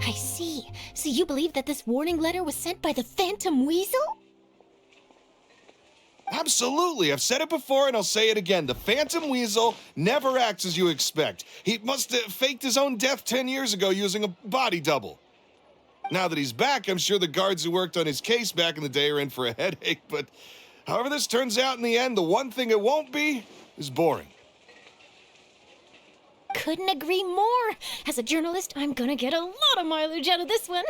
I see. So you believe that this warning letter was sent by the Phantom Weasel? Absolutely. I've said it before and I'll say it again. The Phantom Weasel never acts as you expect. He must have faked his own death 10 years ago using a body double. Now that he's back, I'm sure the guards who worked on his case back in the day are in for a headache, but however this turns out in the end, the one thing it won't be is boring. Couldn't agree more. As a journalist, I'm gonna get a lot of mileage out of this one.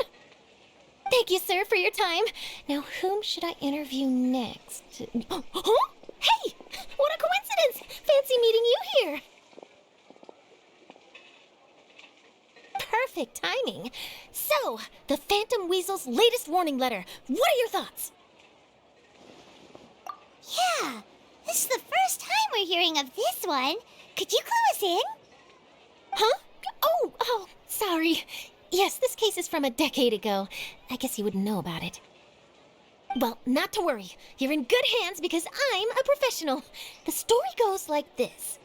Thank you, sir, for your time. Now, whom should I interview next? Huh? Hey! What a coincidence! Fancy meeting you here. Perfect timing. So, the Phantom Weasel's latest warning letter. What are your thoughts? Yeah, this is the first time we're hearing of this one. Could you clue us in? Huh? Oh, sorry. Yes, this case is from a decade ago. I guess you wouldn't know about it. Well, not to worry. You're in good hands because I'm a professional. The story goes like this.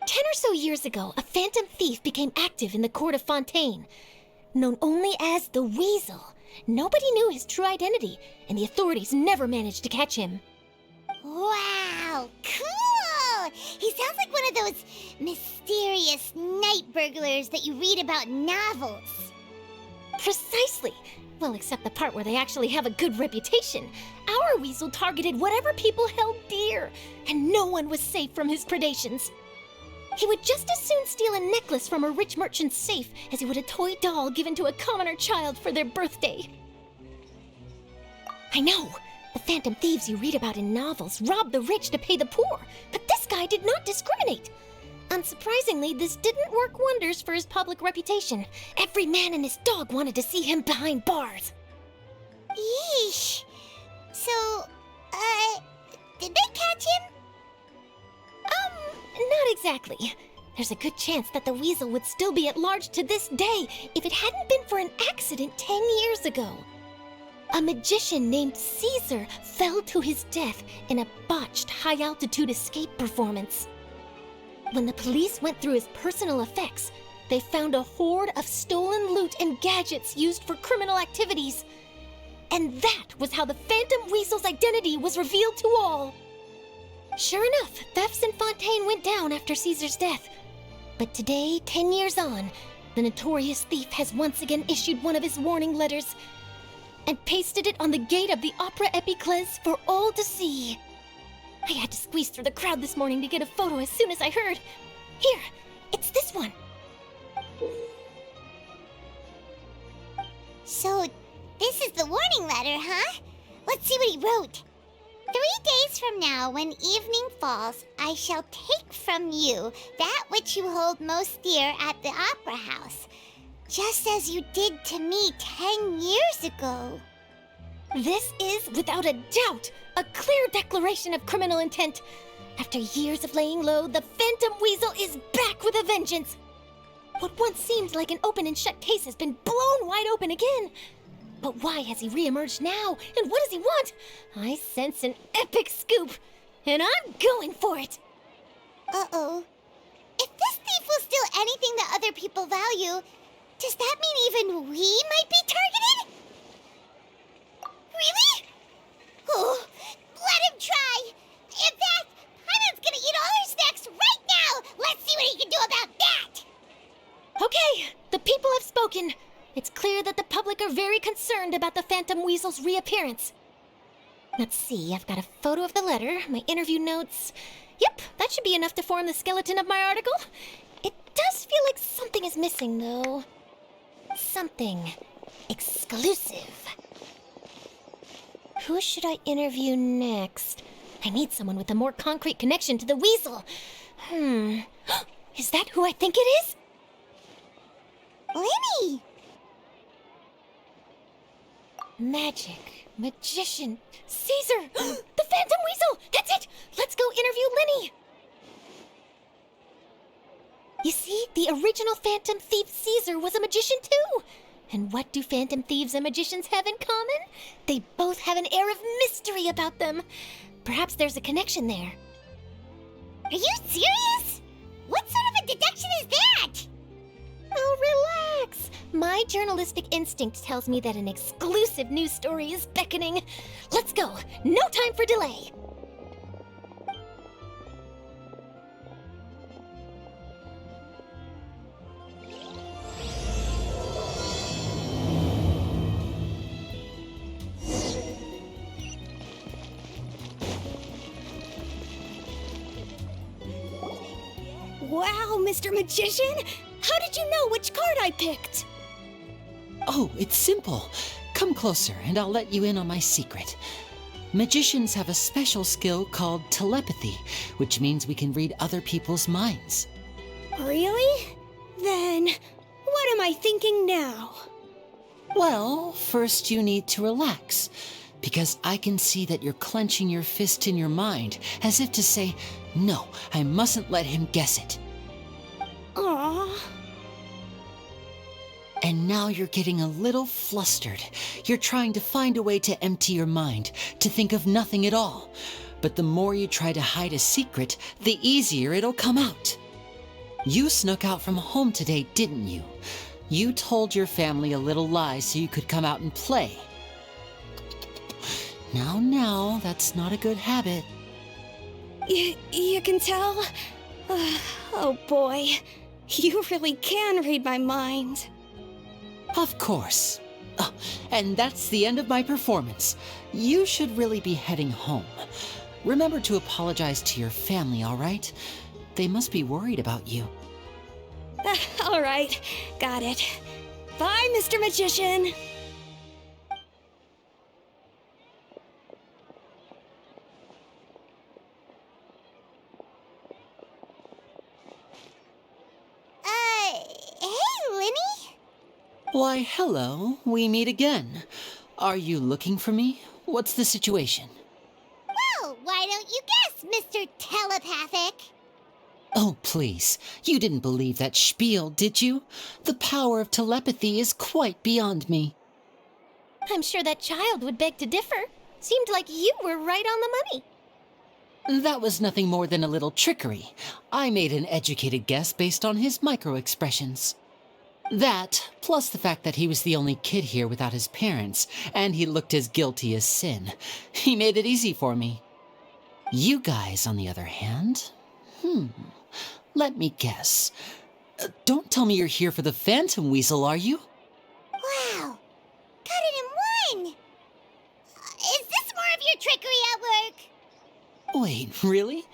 10 or so years ago, a phantom thief became active in the court of Fontaine. Known only as the Weasel, nobody knew his true identity, and the authorities never managed to catch him. Wow, cool! He sounds like one of those mysterious night burglars that you read about in novels. Precisely. Well, except the part where they actually have a good reputation. Our Weasel targeted whatever people held dear, and no one was safe from his predations. He would just as soon steal a necklace from a rich merchant's safe as he would a toy doll given to a commoner child for their birthday. I know. The phantom thieves you read about in novels rob the rich to pay the poor, but this guy did not discriminate. Unsurprisingly, this didn't work wonders for his public reputation. Every man and his dog wanted to see him behind bars. Yeesh. So, did they catch him? Not exactly. There's a good chance that the Weasel would still be at large to this day if it hadn't been for an accident 10 years ago. A magician named Caesar fell to his death in a botched high-altitude escape performance. When the police went through his personal effects, they found a hoard of stolen loot and gadgets used for criminal activities. And that was how the Phantom Weasel's identity was revealed to all. Sure enough, thefts in Fontaine went down after Caesar's death. But today, 10 years on, the notorious thief has once again issued one of his warning letters and pasted it on the gate of the Opera Epiclese for all to see. I had to squeeze through the crowd this morning to get a photo as soon as I heard. Here, it's this one. So, this is the warning letter, huh? Let's see what he wrote. 3 days from now, when evening falls, I shall take from you that which you hold most dear at the Opera House, just as you did to me 10 years ago. This is, without a doubt, a clear declaration of criminal intent. After years of laying low, the Phantom Weasel is back with a vengeance. What once seemed like an open and shut case has been blown wide open again. But why has he reemerged now, and what does he want? I sense an epic scoop, and I'm going for it. Uh-oh. If this thief will steal anything that other people value, does that mean even we might be targeted? Really? Oh, let him try. In fact, Hyman's gonna eat all our snacks right now. Let's see what he can do about that. Okay, the people have spoken. It's clear that the public are very concerned about the Phantom Weasel's reappearance. Let's see, I've got a photo of the letter, my interview notes. Yep, that should be enough to form the skeleton of my article. It does feel like something is missing, though. Something exclusive. Who should I interview next? I need someone with a more concrete connection to the Weasel. Is that who I think it is? Lyney! Magic, magician, Caesar! The Phantom Weasel! That's it! Let's go interview Lyney! You see, the original Phantom Thief Caesar was a magician too! And what do Phantom Thieves and magicians have in common? They both have an air of mystery about them. Perhaps there's a connection there. Are you serious? What sort of a deduction is that? Oh, relax. My journalistic instinct tells me that an exclusive news story is beckoning. Let's go. No time for delay. Wow, Mr. Magician! How did you know which card I picked? Oh, it's simple. Come closer and I'll let you in on my secret. Magicians have a special skill called telepathy, which means we can read other people's minds. Really? Then, what am I thinking now? Well, first you need to relax, because I can see that you're clenching your fist in your mind, as if to say, no, I mustn't let him guess it. Aww. And now you're getting a little flustered. You're trying to find a way to empty your mind, to think of nothing at all. But the more you try to hide a secret, the easier it'll come out. You snuck out from home today, didn't you? You told your family a little lie so you could come out and play. Now, that's not a good habit. You can tell? Oh boy, you really can read my mind. Of course. Oh, and that's the end of my performance. You should really be heading home. Remember to apologize to your family, all right? They must be worried about you. All right, got it. Bye, Mr. Magician. Hey, Lyney? Why, hello. We meet again. Are you looking for me? What's the situation? Well, why don't you guess, Mr. Telepathic? Oh, please. You didn't believe that spiel, did you? The power of telepathy is quite beyond me. I'm sure that child would beg to differ. Seemed like you were right on the money. That was nothing more than a little trickery. I made an educated guess based on his micro-expressions. That, plus the fact that he was the only kid here without his parents, and he looked as guilty as sin. He made it easy for me. You guys, on the other hand... Let me guess. Don't tell me you're here for the Phantom Weasel, are you? Wow, got it in one! Is this more of your trickery at work? Wait, really?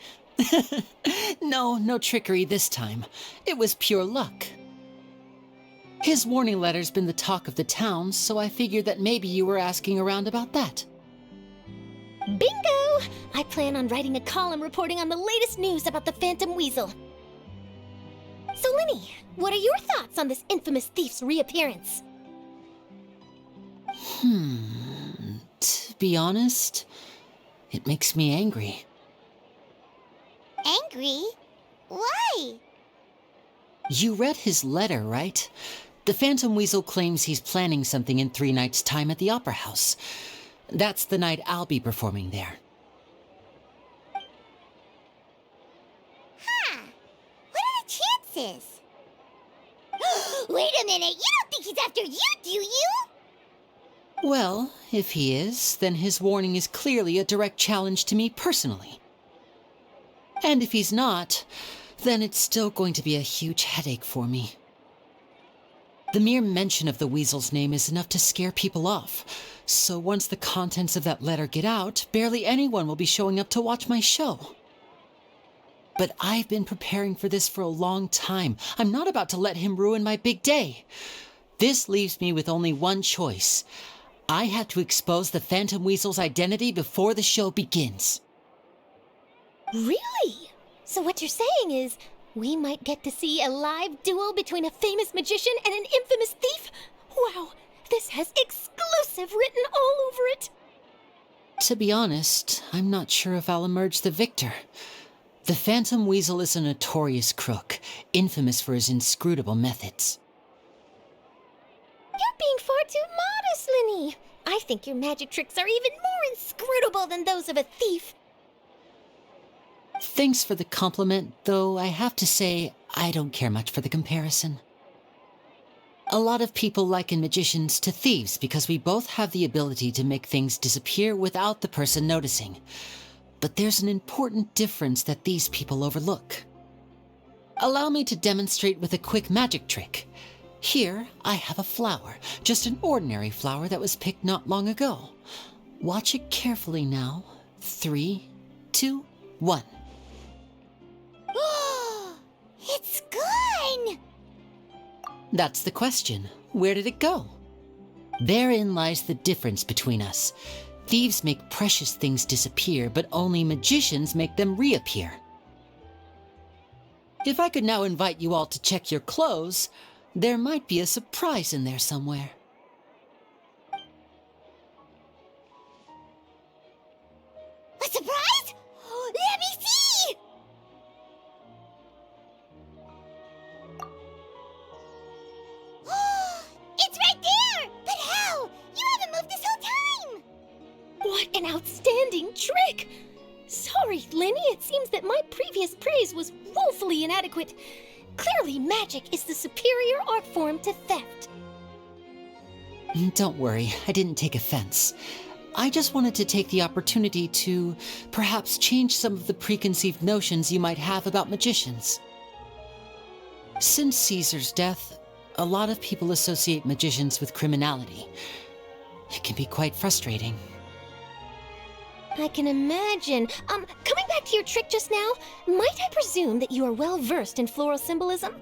No trickery this time. It was pure luck. His warning letter's been the talk of the town, so I figured that maybe you were asking around about that. Bingo! I plan on writing a column reporting on the latest news about the Phantom Weasel. So, Lyney, what are your thoughts on this infamous thief's reappearance? To be honest, it makes me angry. Angry? Why? You read his letter, right? The Phantom Weasel claims he's planning something in 3 nights' time at the Opera House. That's the night I'll be performing there. Huh. What are the chances? Wait a minute, you don't think he's after you, do you? Well, if he is, then his warning is clearly a direct challenge to me personally. And if he's not, then it's still going to be a huge headache for me. The mere mention of the Weasel's name is enough to scare people off. So once the contents of that letter get out, barely anyone will be showing up to watch my show. But I've been preparing for this for a long time. I'm not about to let him ruin my big day. This leaves me with only one choice. I have to expose the Phantom Weasel's identity before the show begins. Really? So what you're saying is, we might get to see a live duel between a famous magician and an infamous thief? Wow, this has exclusive written all over it. To be honest, I'm not sure if I'll emerge the victor. The Phantom Weasel is a notorious crook, infamous for his inscrutable methods. You're being far too modest, Lyney. I think your magic tricks are even more inscrutable than those of a thief. Thanks for the compliment, though I have to say I don't care much for the comparison. A lot of people liken magicians to thieves because we both have the ability to make things disappear without the person noticing. But there's an important difference that these people overlook. Allow me to demonstrate with a quick magic trick. Here, I have a flower, just an ordinary flower that was picked not long ago. Watch it carefully now. 3, 2, 1. It's gone! That's the question. Where did it go? Therein lies the difference between us. Thieves make precious things disappear, but only magicians make them reappear. If I could now invite you all to check your clothes, there might be a surprise in there somewhere. A surprise? Let me see! It's right there! But how? You haven't moved this whole time! What an outstanding trick! Sorry, Lyney, it seems that my previous praise was woefully inadequate. Clearly, magic is the superior art form to theft. Don't worry, I didn't take offense. I just wanted to take the opportunity to perhaps change some of the preconceived notions you might have about magicians. Since Caesar's death, a lot of people associate magicians with criminality. It can be quite frustrating. I can imagine. Coming back to your trick just now, might I presume that you are well versed in floral symbolism?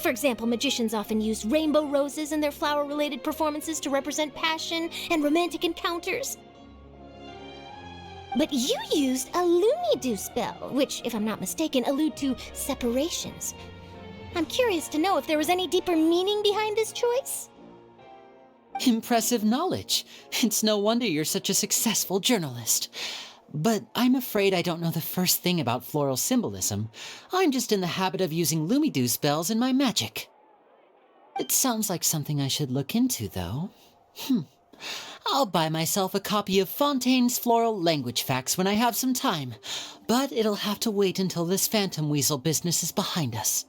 For example, magicians often use rainbow roses in their flower-related performances to represent passion and romantic encounters. But you used a Lumidu spell, which, if I'm not mistaken, allude to separations. I'm curious to know if there was any deeper meaning behind this choice? Impressive knowledge. It's no wonder you're such a successful journalist. But I'm afraid I don't know the first thing about floral symbolism. I'm just in the habit of using Lumidu spells in my magic. It sounds like something I should look into, though. I'll buy myself a copy of Fontaine's Floral Language Facts when I have some time, but it'll have to wait until this phantom weasel business is behind us.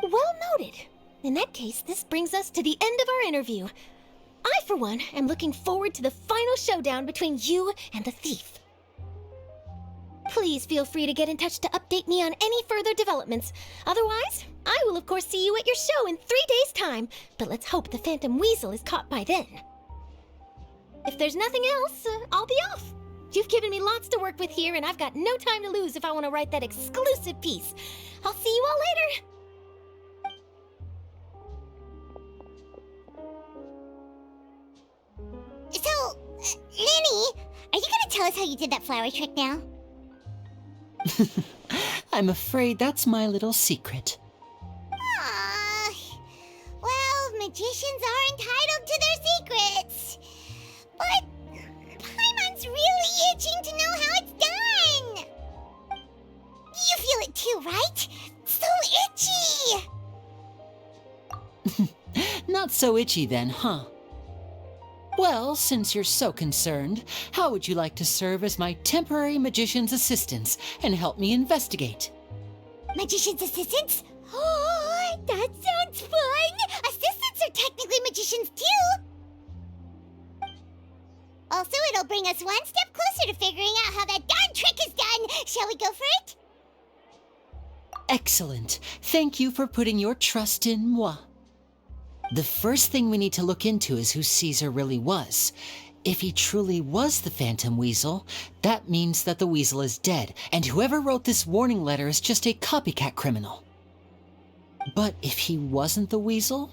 Well noted. In that case, this brings us to the end of our interview. I, for one, am looking forward to the final showdown between you and the thief. Please feel free to get in touch to update me on any further developments. Otherwise, I will of course see you at your show in 3 days' time, but let's hope the Phantom Weasel is caught by then. If there's nothing else, I'll be off. You've given me lots to work with here, and I've got no time to lose if I want to write that exclusive piece. I'll see you all later. So, Lyney, are you gonna tell us how you did that flower trick now? I'm afraid that's my little secret. Well, magicians are entitled to their secrets. But Paimon's really itching to know how it's done. You feel it too, right? So itchy. Not so itchy then, huh? Well, since you're so concerned, how would you like to serve as my temporary magician's assistants and help me investigate? Magician's assistants? Oh, that sounds fun! Assistants are technically magicians too! Also, it'll bring us one step closer to figuring out how that darn trick is done! Shall we go for it? Excellent. Thank you for putting your trust in moi. The first thing we need to look into is who Caesar really was. If he truly was the Phantom Weasel, that means that the weasel is dead, and whoever wrote this warning letter is just a copycat criminal. But if he wasn't the weasel?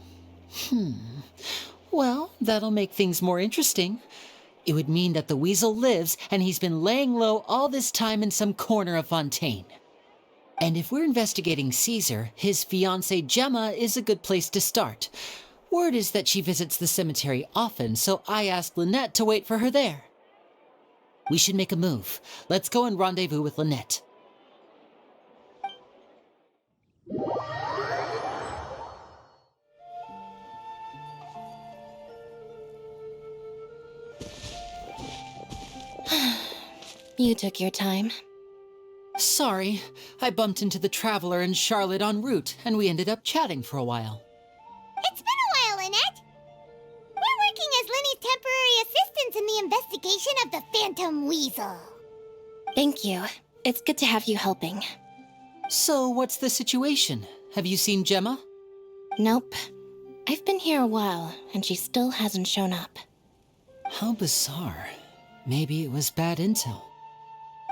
Well, that'll make things more interesting. It would mean that the weasel lives, and he's been laying low all this time in some corner of Fontaine. And if we're investigating Caesar, his fiancée Gemma is a good place to start. Word is that she visits the cemetery often, so I asked Lynette to wait for her there. We should make a move. Let's go and rendezvous with Lynette. You took your time. Sorry, I bumped into the Traveler and Charlotte en route, and we ended up chatting for a while. It's been a while, Lynette. We're working as Lyney's temporary assistants in the investigation of the Phantom Weasel. Thank you. It's good to have you helping. So, what's the situation? Have you seen Gemma? Nope. I've been here a while, and she still hasn't shown up. How bizarre. Maybe it was bad intel.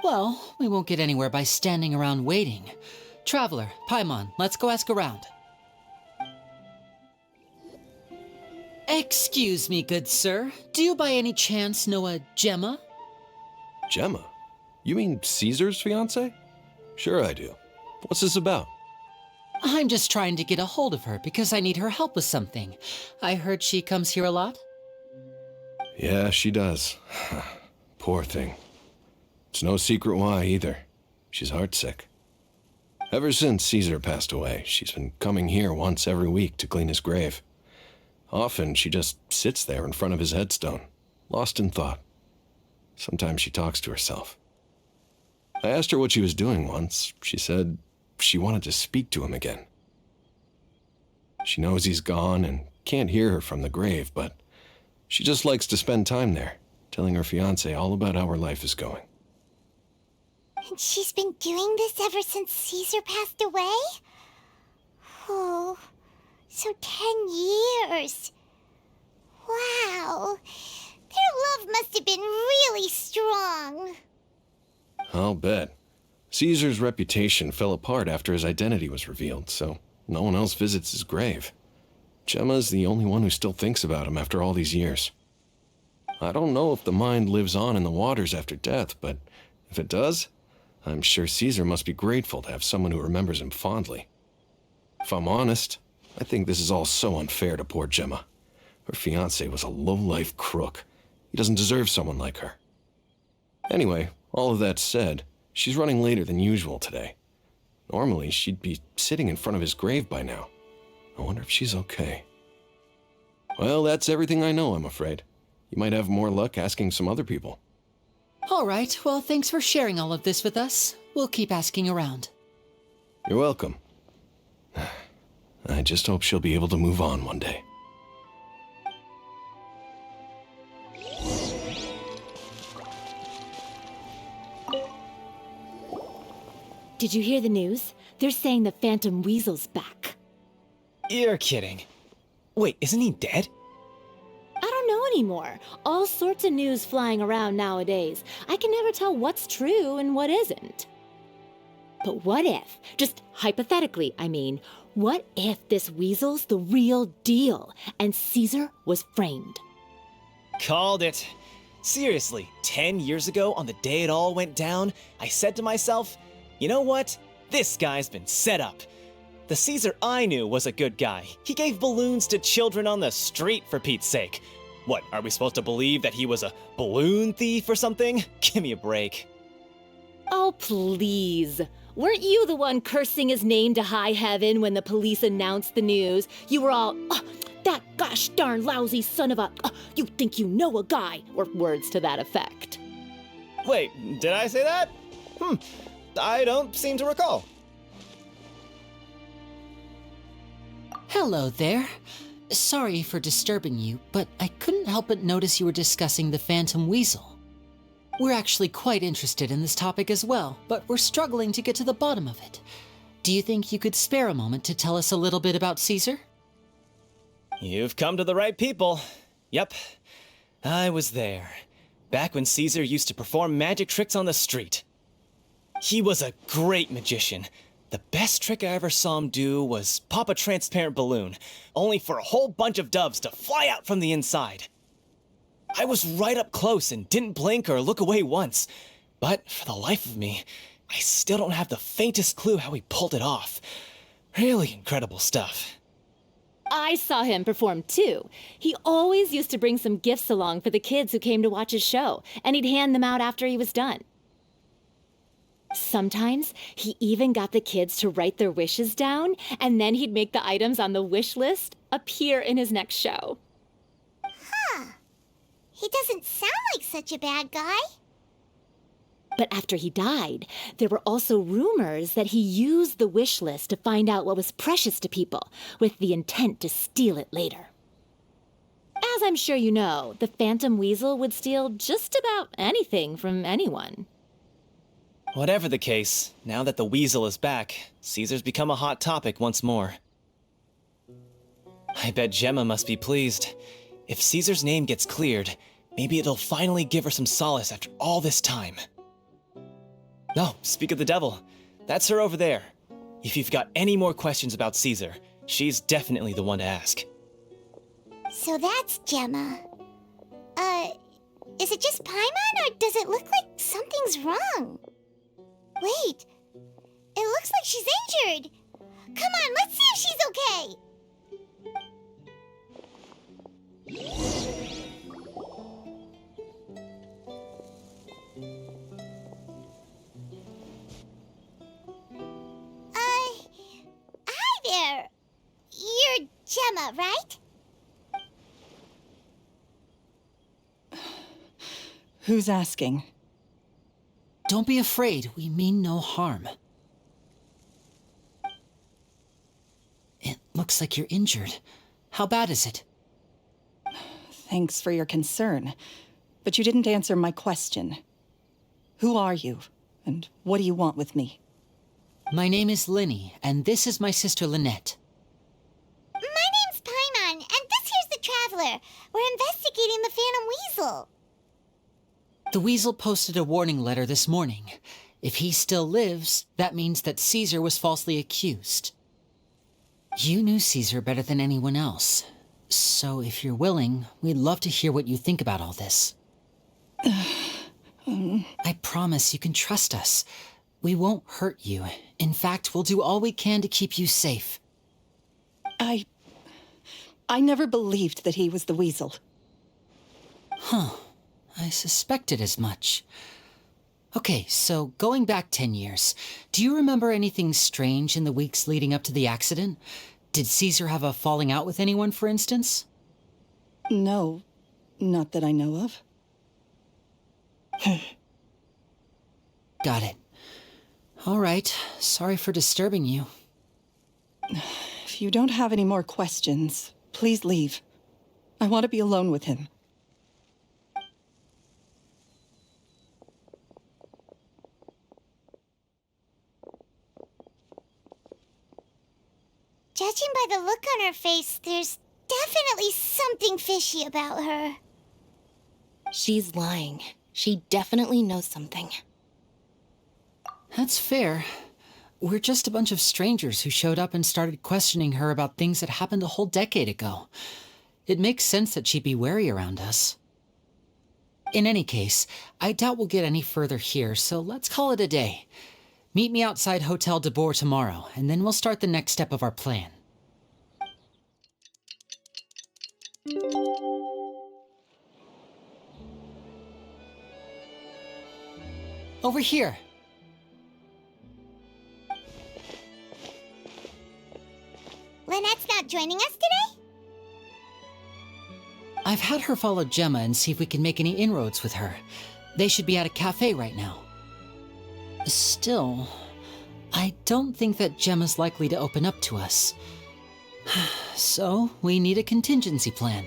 Well, we won't get anywhere by standing around waiting. Traveler, Paimon, let's go ask around. Excuse me, good sir. Do you by any chance know a Gemma? Gemma? You mean Caesar's fiancée? Sure I do. What's this about? I'm just trying to get a hold of her because I need her help with something. I heard she comes here a lot. Yeah, she does. Poor thing. It's no secret why either. She's heartsick. Ever since Caesar passed away, she's been coming here once every week to clean his grave. Often she just sits there in front of his headstone, lost in thought. Sometimes she talks to herself. I asked her what she was doing once. She said she wanted to speak to him again. She knows he's gone and can't hear her from the grave, but she just likes to spend time there, telling her fiancé all about how her life is going. And she's been doing this ever since Caesar passed away? Oh, so 10 years. Wow. Their love must have been really strong. I'll bet. Caesar's reputation fell apart after his identity was revealed, so no one else visits his grave. Gemma's the only one who still thinks about him after all these years. I don't know if the mind lives on in the waters after death, but if it does, I'm sure Caesar must be grateful to have someone who remembers him fondly. If I'm honest, I think this is all so unfair to poor Gemma. Her fiancé was a low-life crook. He doesn't deserve someone like her. Anyway, all of that said, she's running later than usual today. Normally, she'd be sitting in front of his grave by now. I wonder if she's okay. Well, that's everything I know, I'm afraid. You might have more luck asking some other people. All right, well, thanks for sharing all of this with us. We'll keep asking around. You're welcome. I just hope she'll be able to move on one day. Did you hear the news? They're saying the Phantom Weasel's back. You're kidding. Wait, isn't he dead? I don't know anymore. All sorts of news flying around nowadays. I can never tell what's true and what isn't. But what if, just hypothetically, I mean, what if this weasel's the real deal and Caesar was framed? Called it. Seriously, 10 years ago, on the day it all went down, I said to myself, you know what? This guy's been set up. The Caesar I knew was a good guy. He gave balloons to children on the street, for Pete's sake. What, are we supposed to believe that he was a balloon thief or something? Give me a break. Oh, please. Weren't you the one cursing his name to high heaven when the police announced the news? You were all, that gosh darn lousy son of a, you think you know a guy, or words to that effect. Wait, did I say that? I don't seem to recall. Hello there. Sorry for disturbing you, but I couldn't help but notice you were discussing the Phantom Weasel. We're actually quite interested in this topic as well, but we're struggling to get to the bottom of it. Do you think you could spare a moment to tell us a little bit about Caesar? You've come to the right people. Yep, I was there. Back when Caesar used to perform magic tricks on the street. He was a great magician. The best trick I ever saw him do was pop a transparent balloon, only for a whole bunch of doves to fly out from the inside. I was right up close and didn't blink or look away once, but for the life of me, I still don't have the faintest clue how he pulled it off. Really incredible stuff. I saw him perform too. He always used to bring some gifts along for the kids who came to watch his show, and he'd hand them out after he was done. Sometimes he even got the kids to write their wishes down, and then he'd make the items on the wish list appear in his next show. Huh. He doesn't sound like such a bad guy. But after he died, there were also rumors that he used the wish list to find out what was precious to people, with the intent to steal it later. As I'm sure you know, the Phantom Weasel would steal just about anything from anyone. Whatever the case, now that the Weasel is back, Caesar's become a hot topic once more. I bet Gemma must be pleased. If Caesar's name gets cleared, maybe it'll finally give her some solace after all this time. No, speak of the devil. That's her over there. If you've got any more questions about Caesar, she's definitely the one to ask. So that's Gemma. Is it just Paimon, or does it look like something's wrong? Wait, it looks like she's injured. Come on, let's see if she's okay. Hi there. You're Gemma, right? Who's asking? Don't be afraid, we mean no harm. It looks like you're injured. How bad is it? Thanks for your concern, but you didn't answer my question. Who are you, and what do you want with me? My name is Lyney, and this is my sister Lynette. My name's Paimon, and this here's the Traveler. We're investigating the Phantom Weasel. The Weasel posted a warning letter this morning. If he still lives, that means that Caesar was falsely accused. You knew Caesar better than anyone else. So if you're willing, we'd love to hear what you think about all this. I promise you can trust us. We won't hurt you. In fact, we'll do all we can to keep you safe. I never believed that he was the Weasel. Huh. I suspected as much. Okay, so going back 10 years, do you remember anything strange in the weeks leading up to the accident? Did Caesar have a falling out with anyone, for instance? No, not that I know of. Got it. All right, sorry for disturbing you. If you don't have any more questions, please leave. I want to be alone with him. Judging by the look on her face, there's definitely something fishy about her. She's lying. She definitely knows something. That's fair. We're just a bunch of strangers who showed up and started questioning her about things that happened a whole decade ago. It makes sense that she'd be wary around us. In any case, I doubt we'll get any further here, so let's call it a day. Meet me outside Hotel de Boer tomorrow, and then we'll start the next step of our plan. Over here. Lynette's not joining us today? I've had her follow Gemma and see if we can make any inroads with her. They should be at a cafe right now. Still, I don't think that Gemma's likely to open up to us. So, we need a contingency plan.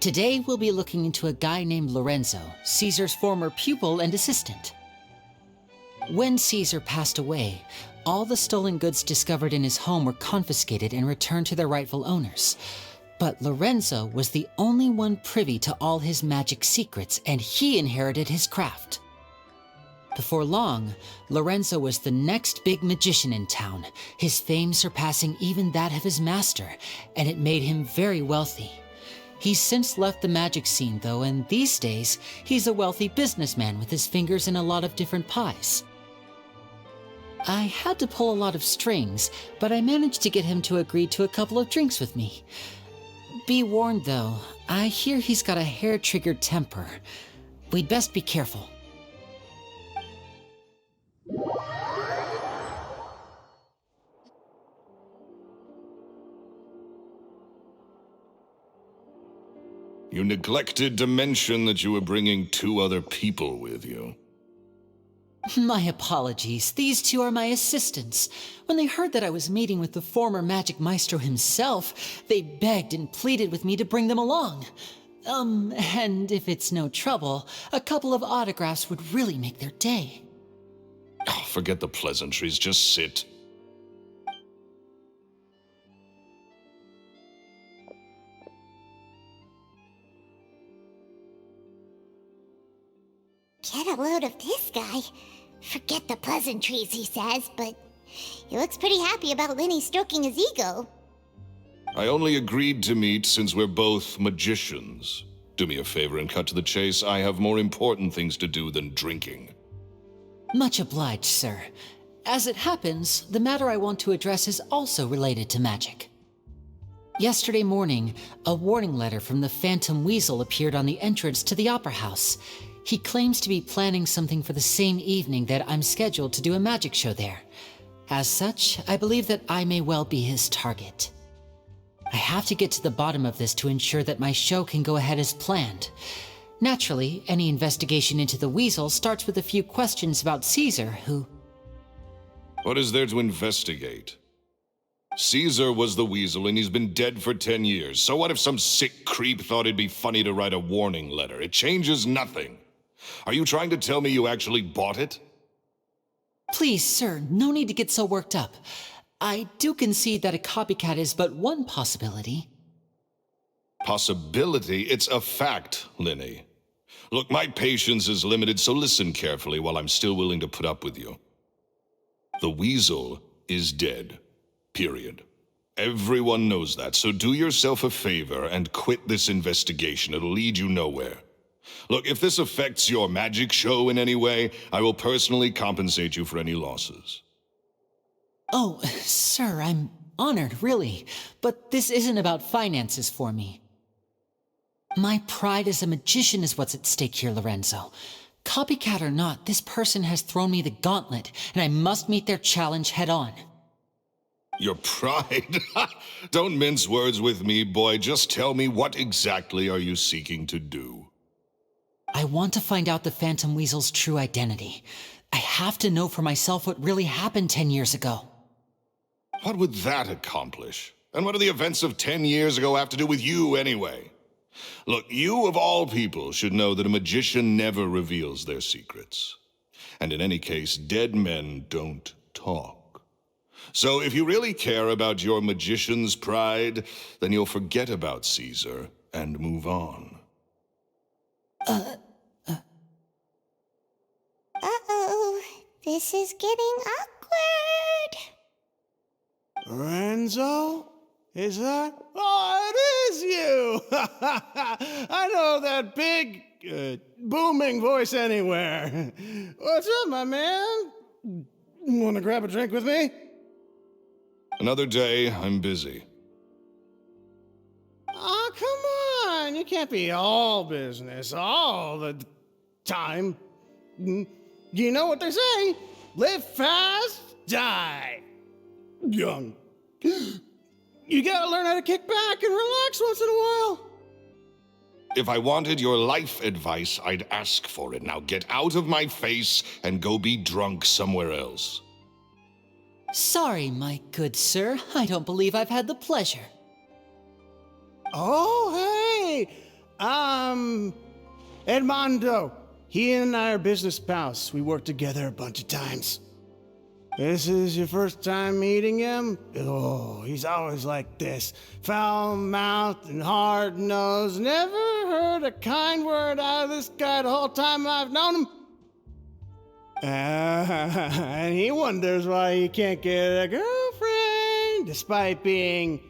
Today, we'll be looking into a guy named Lorenzo, Caesar's former pupil and assistant. When Caesar passed away, all the stolen goods discovered in his home were confiscated and returned to their rightful owners. But Lorenzo was the only one privy to all his magic secrets, and he inherited his craft. Before long, Lorenzo was the next big magician in town, his fame surpassing even that of his master, and it made him very wealthy. He's since left the magic scene, though, and these days, he's a wealthy businessman with his fingers in a lot of different pies. I had to pull a lot of strings, but I managed to get him to agree to a couple of drinks with me. Be warned, though, I hear he's got a hair-triggered temper. We'd best be careful. You neglected to mention that you were bringing 2 other people with you. My apologies. These 2 are my assistants. When they heard that I was meeting with the former Magic Maestro himself, they begged and pleaded with me to bring them along. And if it's no trouble, a couple of autographs would really make their day. Oh, forget the pleasantries, just sit. Get a load of this guy. Forget the pleasantries, he says, but he looks pretty happy about Lyney stroking his ego. I only agreed to meet since we're both magicians. Do me a favor and cut to the chase. I have more important things to do than drinking. Much obliged, sir. As it happens, the matter I want to address is also related to magic. Yesterday morning, a warning letter from the Phantom Weasel appeared on the entrance to the Opera House. He claims to be planning something for the same evening that I'm scheduled to do a magic show there. As such, I believe that I may well be his target. I have to get to the bottom of this to ensure that my show can go ahead as planned. Naturally, any investigation into the Weasel starts with a few questions about Caesar, who... What is there to investigate? Caesar was the Weasel and he's been dead for 10 years. So what if some sick creep thought it'd be funny to write a warning letter? It changes nothing. Are you trying to tell me you actually bought it? Please, sir, no need to get so worked up. I do concede that a copycat is but one possibility. Possibility? It's a fact, Lyney. Look, my patience is limited, so listen carefully while I'm still willing to put up with you. The Weasel is dead. Period. Everyone knows that, so do yourself a favor and quit this investigation. It'll lead you nowhere. Look, if this affects your magic show in any way, I will personally compensate you for any losses. Oh, sir, I'm honored, really. But this isn't about finances for me. My pride as a magician is what's at stake here, Lorenzo. Copycat or not, this person has thrown me the gauntlet, and I must meet their challenge head on. Your pride? Don't mince words with me, boy. Just tell me, what exactly are you seeking to do? I want to find out the Phantom Weasel's true identity. I have to know for myself what really happened 10 years ago. What would that accomplish? And what do the events of 10 years ago have to do with you, anyway? Look, you of all people should know that a magician never reveals their secrets. And in any case, dead men don't talk. So if you really care about your magician's pride, then you'll forget about Caesar and move on. Uh-oh, this is getting awkward. Lorenzo? Is that? Oh, it is you! I know that big, booming voice anywhere. What's up, my man? Want to grab a drink with me? Another day, I'm busy. Oh, come on! You can't be all business all the time. You know what they say? Live fast, die young. You gotta learn how to kick back and relax once in a while. If I wanted your life advice, I'd ask for it. Now get out of my face and go be drunk somewhere else. Sorry, my good sir. I don't believe I've had the pleasure. Oh, hey! Edmondo. He and I are business pals. We worked together a bunch of times. This is your first time meeting him? Oh, he's always like this. Foul-mouthed and hard-nosed. Never heard a kind word out of this guy the whole time I've known him. And he wonders why he can't get a girlfriend, despite being,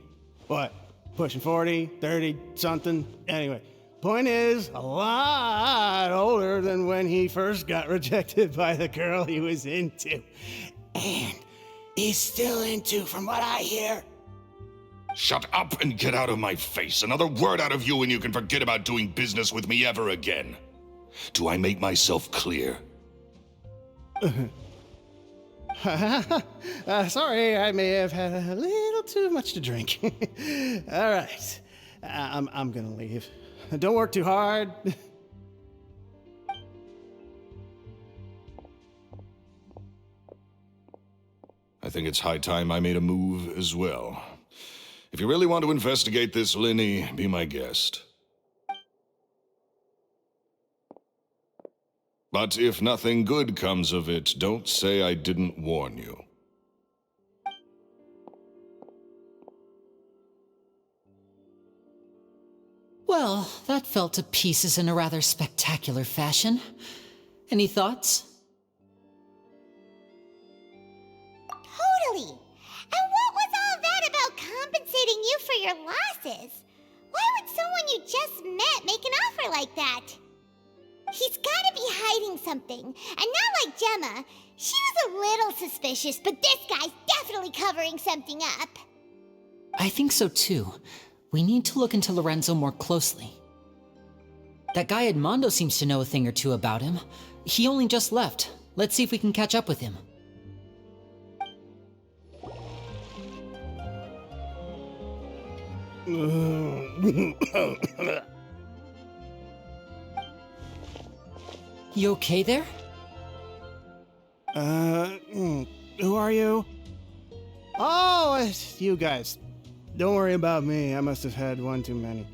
what, pushing 40, 30, something? Anyway, point is, a lot older than when he first got rejected by the girl he was into. And he's still into, from what I hear. Shut up and get out of my face. Another word out of you and you can forget about doing business with me ever again. Do I make myself clear? Sorry, I may have had a little too much to drink. All right, I'm gonna leave. Don't work too hard. I think it's high time I made a move as well. If you really want to investigate this, Lyney, be my guest. But if nothing good comes of it, don't say I didn't warn you. Well, that fell to pieces in a rather spectacular fashion. Any thoughts? Totally. And what was all that about compensating you for your losses? Why would someone you just met make an offer like that? He's gotta be hiding something. And not like Gemma. She was a little suspicious, but this guy's definitely covering something up. I think so too. We need to look into Lorenzo more closely. That guy Edmondo seems to know a thing or two about him. He only just left. Let's see if we can catch up with him. You okay there? Who are you? Oh, it's you guys. Don't worry about me. I must have had one too many.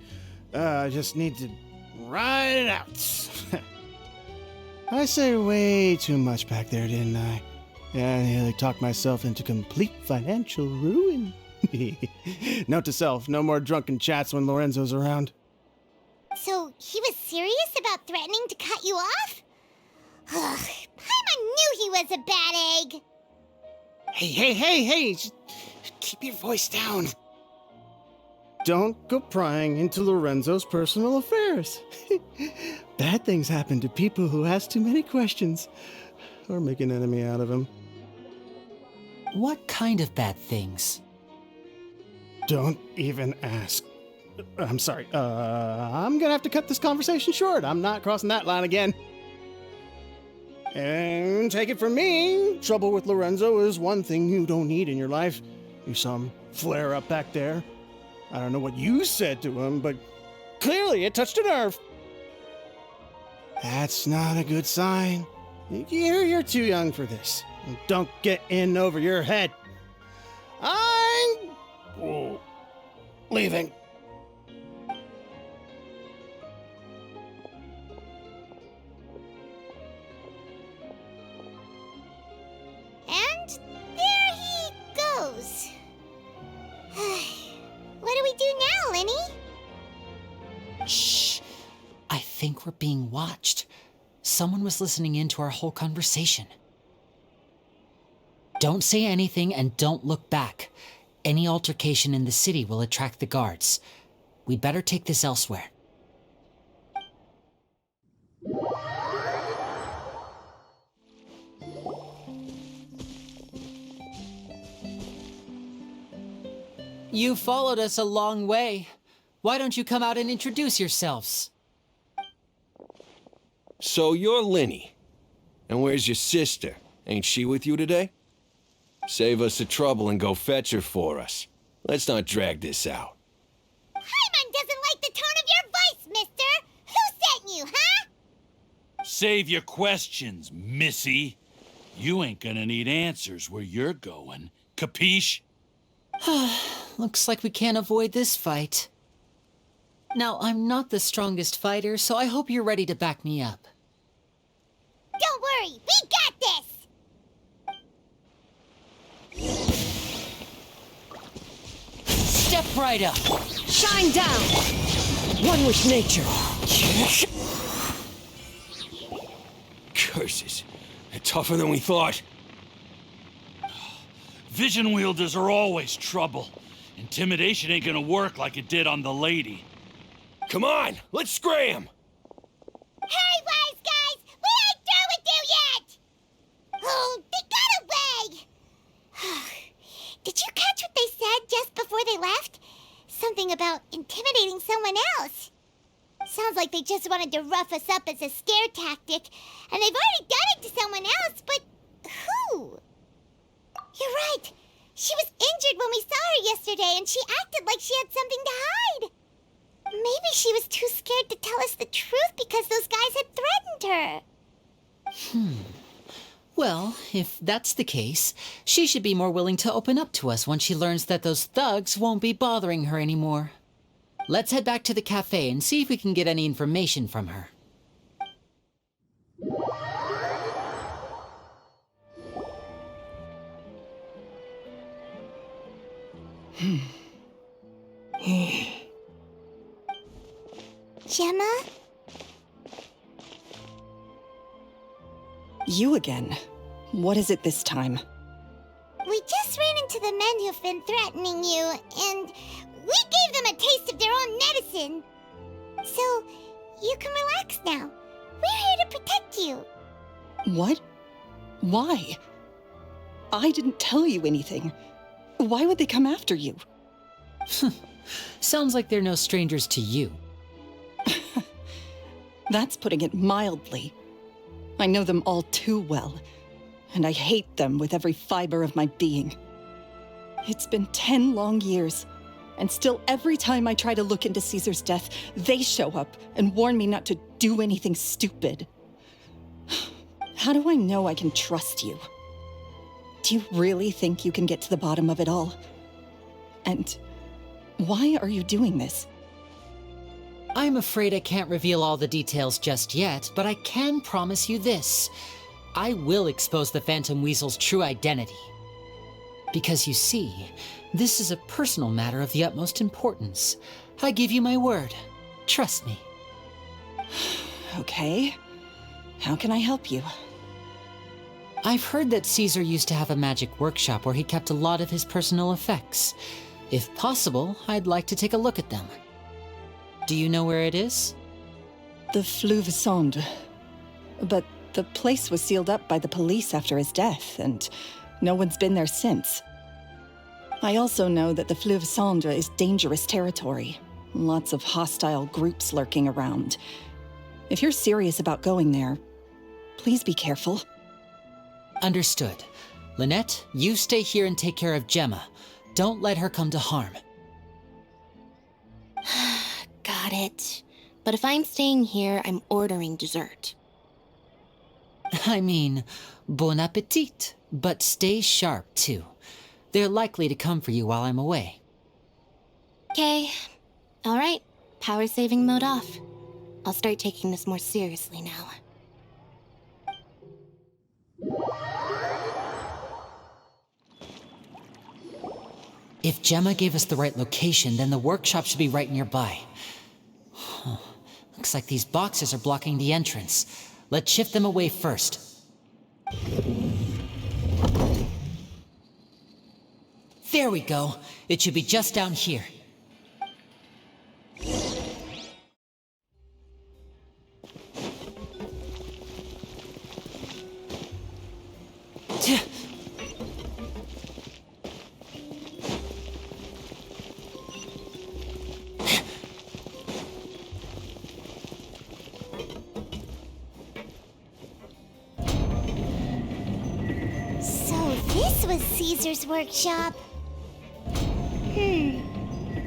I just need to ride it out. I say way too much back there, didn't I? Yeah, I nearly talked myself into complete financial ruin. Note to self, no more drunken chats when Lorenzo's around. So, he was serious about threatening to cut you off? Ugh, Paimon knew he was a bad egg. Hey, just keep your voice down. Don't go prying into Lorenzo's personal affairs. Bad things happen to people who ask too many questions, or make an enemy out of him. What kind of bad things? Don't even ask. I'm sorry, I'm gonna have to cut this conversation short. I'm not crossing that line again. And take it from me, trouble with Lorenzo is one thing you don't need in your life. You saw him flare up back there. I don't know what you said to him, but clearly it touched a nerve. That's not a good sign. You're too young for this. Don't get in over your head. I'm leaving. And there he goes. What do we do now, Lyney? Shh! I think we're being watched. Someone was listening in to our whole conversation. Don't say anything and don't look back. Any altercation in the city will attract the guards. We'd better take this elsewhere. You followed us a long way. Why don't you come out and introduce yourselves? So you're Lyney. And where's your sister? Ain't she with you today? Save us the trouble and go fetch her for us. Let's not drag this out. Paimon doesn't like the tone of your voice, mister! Who sent you, huh? Save your questions, missy. You ain't gonna need answers where you're going. Capiche? Looks like we can't avoid this fight. Now, I'm not the strongest fighter, so I hope you're ready to back me up. Don't worry, we got this! Step right up! Shine down! One with nature. Curses. They're tougher than we thought. Vision wielders are always trouble. Intimidation ain't gonna work like it did on the lady. Come on, let's scram! Hey, wise guys! We ain't through with you yet! Oh, they got away! Did you catch what they said just before they left? Something about intimidating someone else. Sounds like they just wanted to rough us up as a scare tactic, and they've already done it to someone else, but who? You're right. She was injured when we saw her yesterday, and she acted like she had something to hide. Maybe she was too scared to tell us the truth because those guys had threatened her. Well, if that's the case, she should be more willing to open up to us once she learns that those thugs won't be bothering her anymore. Let's head back to the cafe and see if we can get any information from her. Gemma? You again. What is it this time? We just ran into the men who've been threatening you, and we gave them a taste of their own medicine. So, you can relax now. We're here to protect you. What? Why? I didn't tell you anything. Why would they come after you? Sounds like they're no strangers to you. That's putting it mildly. I know them all too well, and I hate them with every fiber of my being. It's been 10 long years, and still every time I try to look into Caesar's death, they show up and warn me not to do anything stupid. How do I know I can trust you? Do you really think you can get to the bottom of it all? And why are you doing this? I'm afraid I can't reveal all the details just yet, but I can promise you this. I will expose the Phantom Weasel's true identity. Because you see, this is a personal matter of the utmost importance. I give you my word. Trust me. Okay. How can I help you? I've heard that Caesar used to have a magic workshop where he kept a lot of his personal effects. If possible, I'd like to take a look at them. Do you know where it is? The Fleuve Sonde. But the place was sealed up by the police after his death, and no one's been there since. I also know that the Fleuve Sonde is dangerous territory. Lots of hostile groups lurking around. If you're serious about going there, please be careful. Understood. Lynette, you stay here and take care of Gemma. Don't let her come to harm. Got it. But if I'm staying here, I'm ordering dessert. I mean, bon appetit, but stay sharp, too. They're likely to come for you while I'm away. Okay. All right. Power saving mode off. I'll start taking this more seriously now. If Gemma gave us the right location, then the workshop should be right nearby. Looks like these boxes are blocking the entrance. Let's shift them away first. There we go. It should be just down here. This was Caesar's workshop.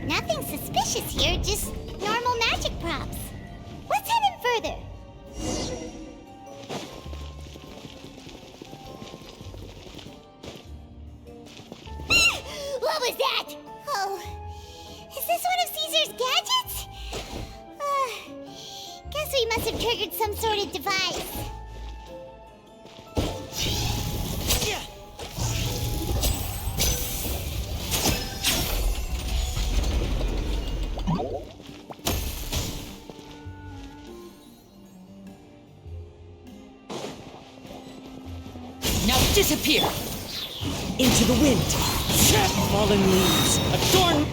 Nothing suspicious here, just normal magic props. Let's head in further. What was that? Oh, is this one of Caesar's gadgets? Guess we must have triggered some sort of device. Disappear! Into the wind. Fallen leaves. Adorn.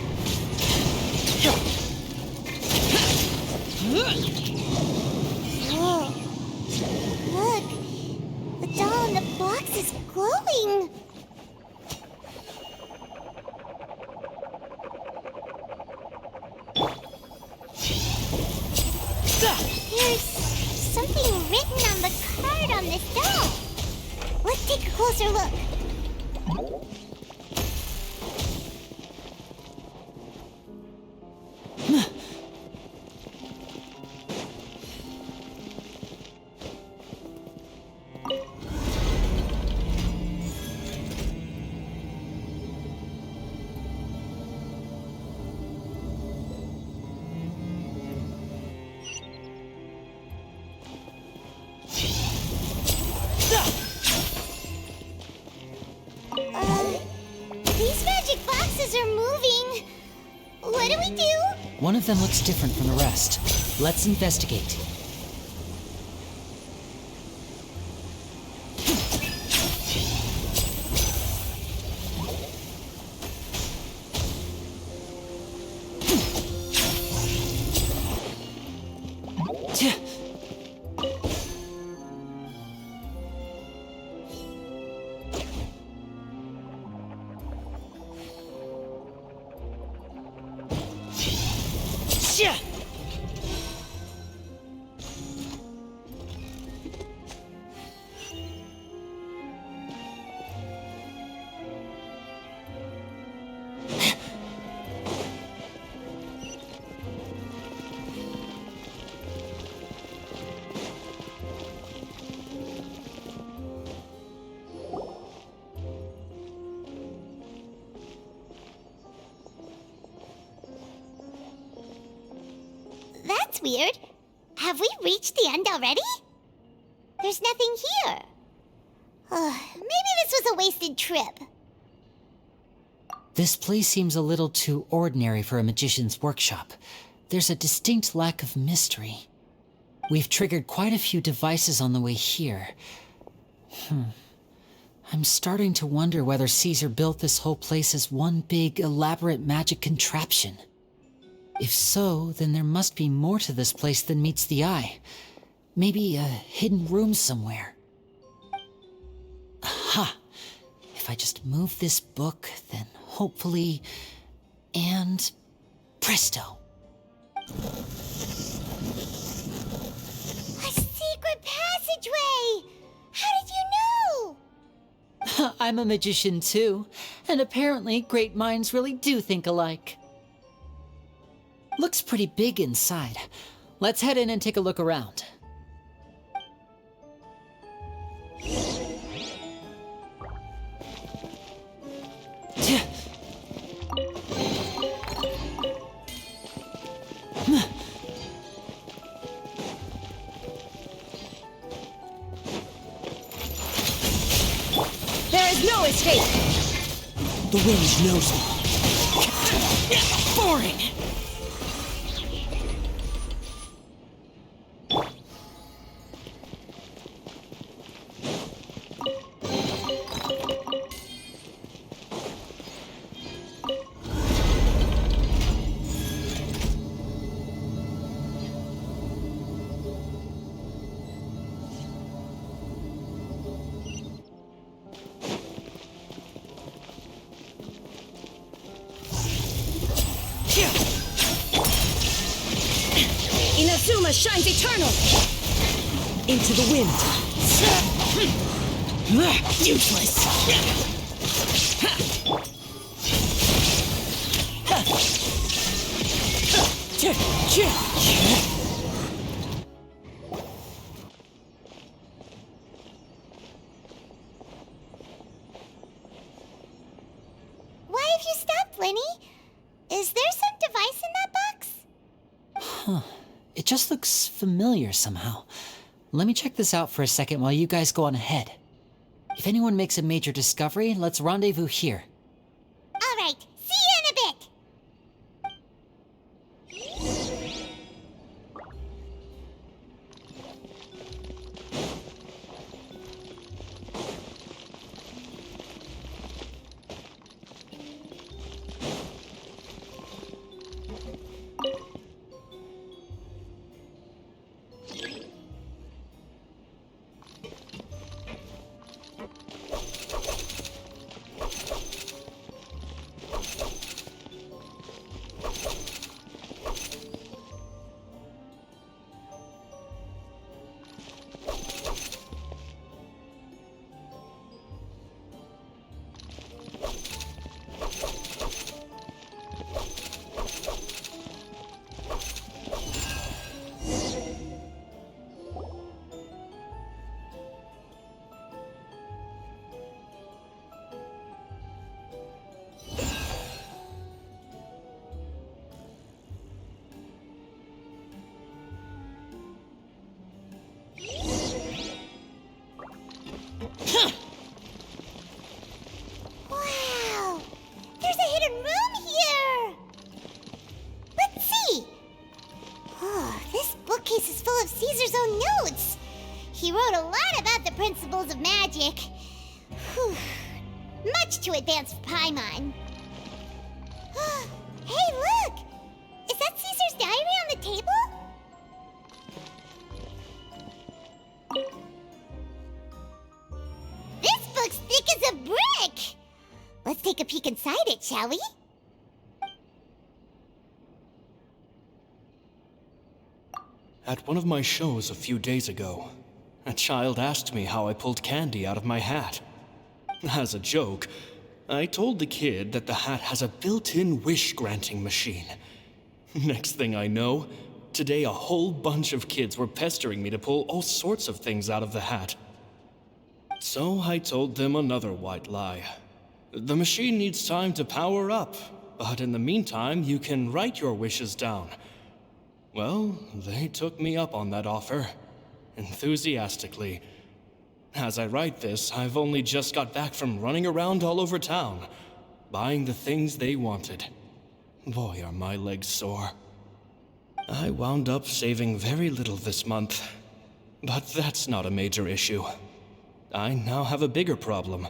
Whoa. Look. The doll in the box is glowing. There's something written on the card on this doll. Let's take a closer look. One of them looks different from the rest. Let's investigate. That's weird. Have we reached the end already? There's nothing here. Maybe this was a wasted trip. This place seems a little too ordinary for a magician's workshop. There's a distinct lack of mystery. We've triggered quite a few devices on the way here. I'm starting to wonder whether Caesar built this whole place as one big, elaborate magic contraption. If so, then there must be more to this place than meets the eye. Maybe a hidden room somewhere. Aha! If I just move this book, then hopefully... and... presto! A secret passageway! How did you know? I'm a magician too, and apparently great minds really do think alike. Looks pretty big inside. Let's head in and take a look around. There is no escape! The wind knows me. Boring! Inazuma shines eternal! Into the wind. Useless! Why have you stopped, Lyney? Is there some device in that box? Huh. It just looks familiar somehow. Let me check this out for a second while you guys go on ahead. If anyone makes a major discovery, let's rendezvous here. All right, see you in a bit. principles of magic. Whew. Much too advanced for Paimon. Hey, look! Is that Caesar's diary on the table? This book's thick as a brick! Let's take a peek inside it, shall we? At one of my shows a few days ago, a child asked me how I pulled candy out of my hat. As a joke, I told the kid that the hat has a built-in wish-granting machine. Next thing I know, today a whole bunch of kids were pestering me to pull all sorts of things out of the hat. So I told them another white lie. The machine needs time to power up, but in the meantime, you can write your wishes down. Well, they took me up on that offer, enthusiastically. As I write this, I've only just got back from running around all over town, buying the things they wanted. Boy, are my legs sore. I wound up saving very little this month, but that's not a major issue. I now have a bigger problem.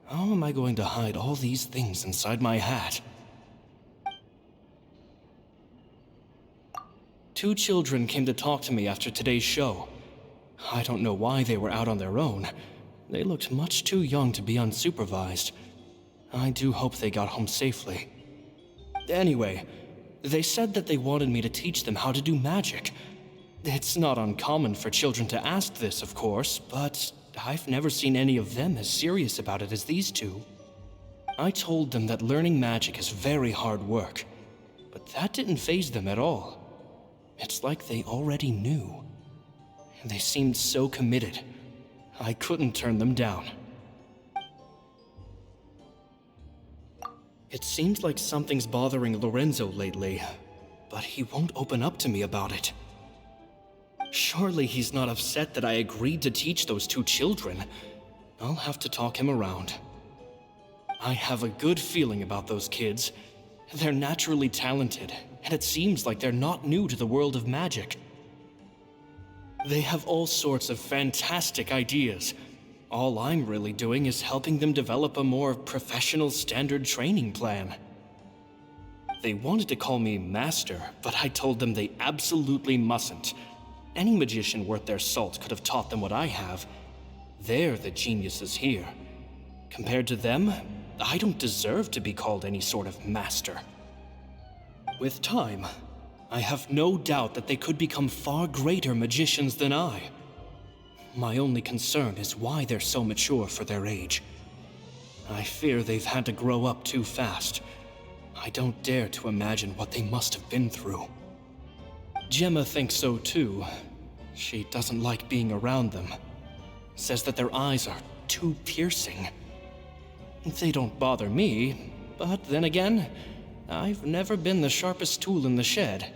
How am I going to hide all these things inside my hat? 2 children came to talk to me after today's show. I don't know why they were out on their own. They looked much too young to be unsupervised. I do hope they got home safely. Anyway, they said that they wanted me to teach them how to do magic. It's not uncommon for children to ask this, of course, but I've never seen any of them as serious about it as these 2. I told them that learning magic is very hard work, but that didn't faze them at all. It's like they already knew. They seemed so committed. I couldn't turn them down. It seems like something's bothering Lorenzo lately, but he won't open up to me about it. Surely he's not upset that I agreed to teach those 2 children. I'll have to talk him around. I have a good feeling about those kids. They're naturally talented, and it seems like they're not new to the world of magic. They have all sorts of fantastic ideas. All I'm really doing is helping them develop a more professional standard training plan. They wanted to call me Master, but I told them they absolutely mustn't. Any magician worth their salt could have taught them what I have. They're the geniuses here. Compared to them, I don't deserve to be called any sort of master. With time, I have no doubt that they could become far greater magicians than I. My only concern is why they're so mature for their age. I fear they've had to grow up too fast. I don't dare to imagine what they must have been through. Gemma thinks so too. She doesn't like being around them. Says that their eyes are too piercing. They don't bother me, but then again, I've never been the sharpest tool in the shed.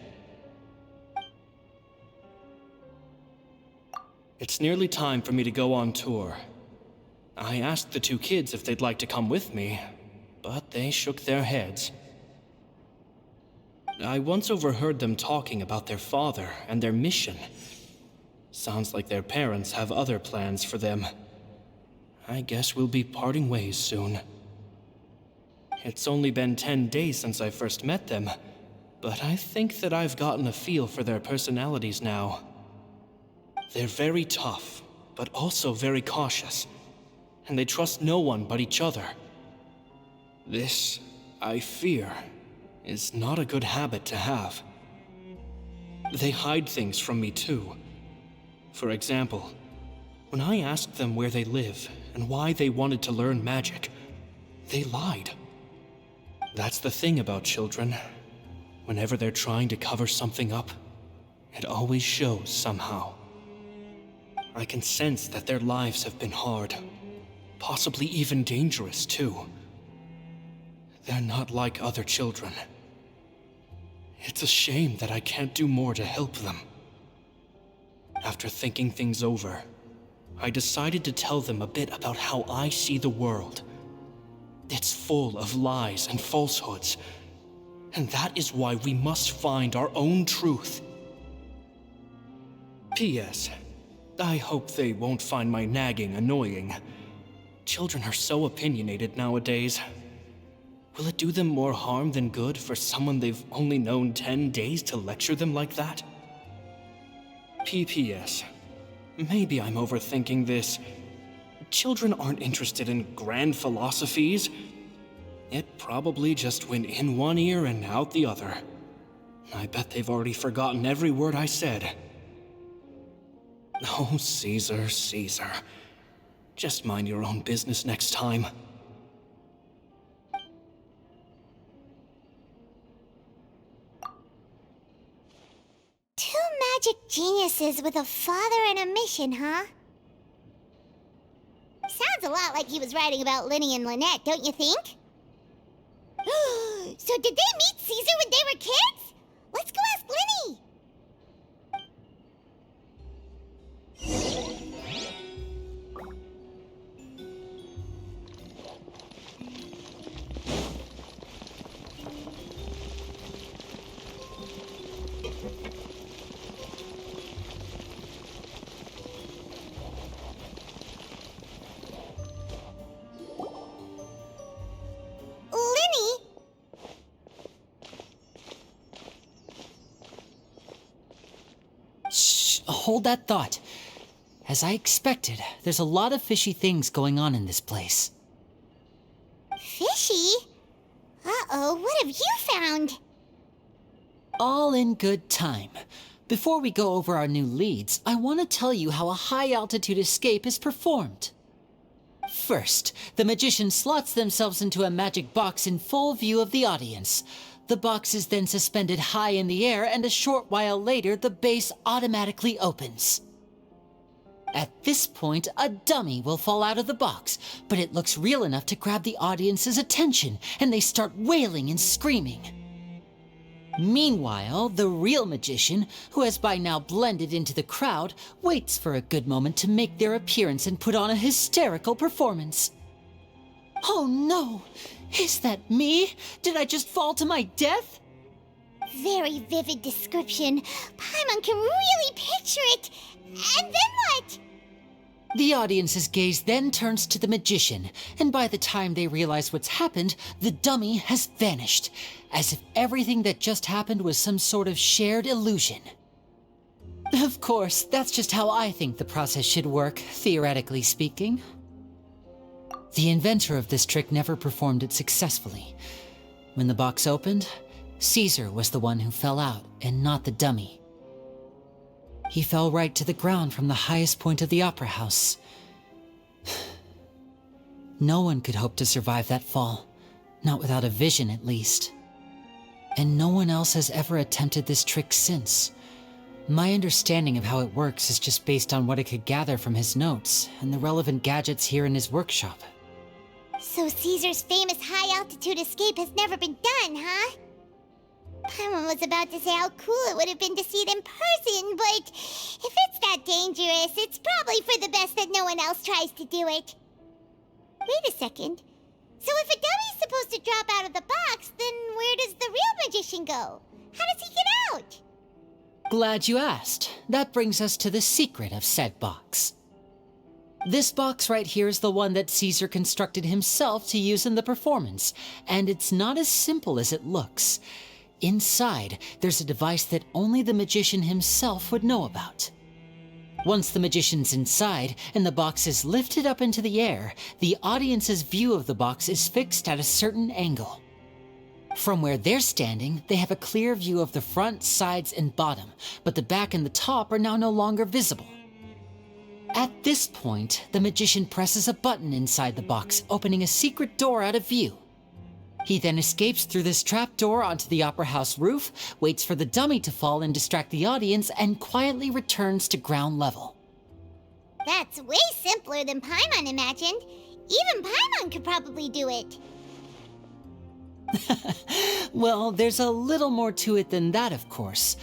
It's nearly time for me to go on tour. I asked the 2 kids if they'd like to come with me, but they shook their heads. I once overheard them talking about their father and their mission. Sounds like their parents have other plans for them. I guess we'll be parting ways soon. It's only been 10 days since I first met them, but I think that I've gotten a feel for their personalities now. They're very tough, but also very cautious, and they trust no one but each other. This, I fear, is not a good habit to have. They hide things from me too. For example, when I asked them where they live and why they wanted to learn magic, they lied. That's the thing about children. Whenever they're trying to cover something up, it always shows somehow. I can sense that their lives have been hard, possibly even dangerous too. They're not like other children. It's a shame that I can't do more to help them. After thinking things over, I decided to tell them a bit about how I see the world. It's full of lies and falsehoods, and that is why we must find our own truth. P.S. I hope they won't find my nagging annoying. Children are so opinionated nowadays. Will it do them more harm than good for someone they've only known 10 days to lecture them like that? P.P.S. Maybe I'm overthinking this. Children aren't interested in grand philosophies. It probably just went in one ear and out the other. I bet they've already forgotten every word I said. Oh, Caesar, Caesar. Just mind your own business next time. Two magic geniuses with a father and a mission, huh? Sounds a lot like he was writing about Lyney and Lynette, don't you think? So did they meet Caesar when they were kids? Let's go ask Lyney! Lyney? Shh, hold that thought. As I expected, there's a lot of fishy things going on in this place. Fishy? Uh-oh, what have you found? All in good time. Before we go over our new leads, I want to tell you how a high-altitude escape is performed. First, the magician slots themselves into a magic box in full view of the audience. The box is then suspended high in the air, and a short while later, the base automatically opens. At this point, a dummy will fall out of the box, but it looks real enough to grab the audience's attention, and they start wailing and screaming. Meanwhile, the real magician, who has by now blended into the crowd, waits for a good moment to make their appearance and put on a hysterical performance. Oh no! Is that me? Did I just fall to my death? Very vivid description. Paimon can really picture it. And then what? The audience's gaze then turns to the magician, and by the time they realize what's happened, the dummy has vanished, as if everything that just happened was some sort of shared illusion. Of course, that's just how I think the process should work, theoretically speaking. The inventor of this trick never performed it successfully. When the box opened, Caesar was the one who fell out, and not the dummy. He fell right to the ground from the highest point of the opera house. No one could hope to survive that fall, not without a vision at least. And no one else has ever attempted this trick since. My understanding of how it works is just based on what I could gather from his notes and the relevant gadgets here in his workshop. So Caesar's famous high-altitude escape has never been done, huh? Paimon was about to say how cool it would have been to see it in person, but if it's that dangerous, it's probably for the best that no one else tries to do it. Wait a second. So if a dummy's supposed to drop out of the box, then where does the real magician go? How does he get out? Glad you asked. That brings us to the secret of said box. This box right here is the one that Caesar constructed himself to use in the performance, and it's not as simple as it looks. Inside, there's a device that only the magician himself would know about. Once the magician's inside and the box is lifted up into the air, the audience's view of the box is fixed at a certain angle. From where they're standing, they have a clear view of the front, sides, and bottom, but the back and the top are now no longer visible. At this point, the magician presses a button inside the box, opening a secret door out of view. He then escapes through this trapdoor onto the opera house roof, waits for the dummy to fall and distract the audience, and quietly returns to ground level. That's way simpler than Paimon imagined. Even Paimon could probably do it. Well, there's a little more to it than that, of course.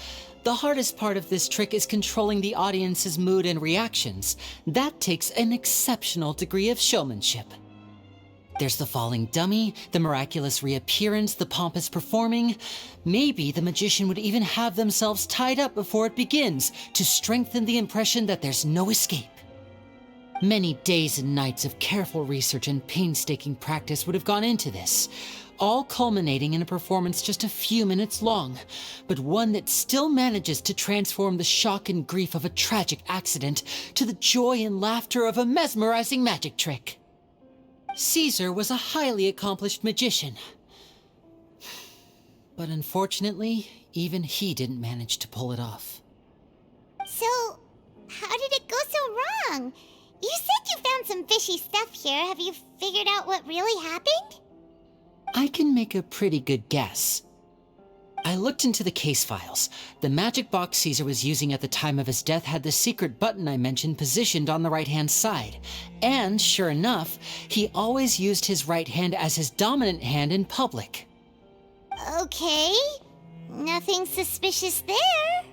The hardest part of this trick is controlling the audience's mood and reactions. That takes an exceptional degree of showmanship. There's the falling dummy, the miraculous reappearance, the pompous performing. Maybe the magician would even have themselves tied up before it begins to strengthen the impression that there's no escape. Many days and nights of careful research and painstaking practice would have gone into this, all culminating in a performance just a few minutes long, but one that still manages to transform the shock and grief of a tragic accident to the joy and laughter of a mesmerizing magic trick. Caesar was a highly accomplished magician. But unfortunately, even he didn't manage to pull it off. So, how did it go so wrong? You said you found some fishy stuff here. Have you figured out what really happened? I can make a pretty good guess. I looked into the case files. The magic box Caesar was using at the time of his death had the secret button I mentioned positioned on the right-hand side. And, sure enough, he always used his right hand as his dominant hand in public. Okay. Nothing suspicious there.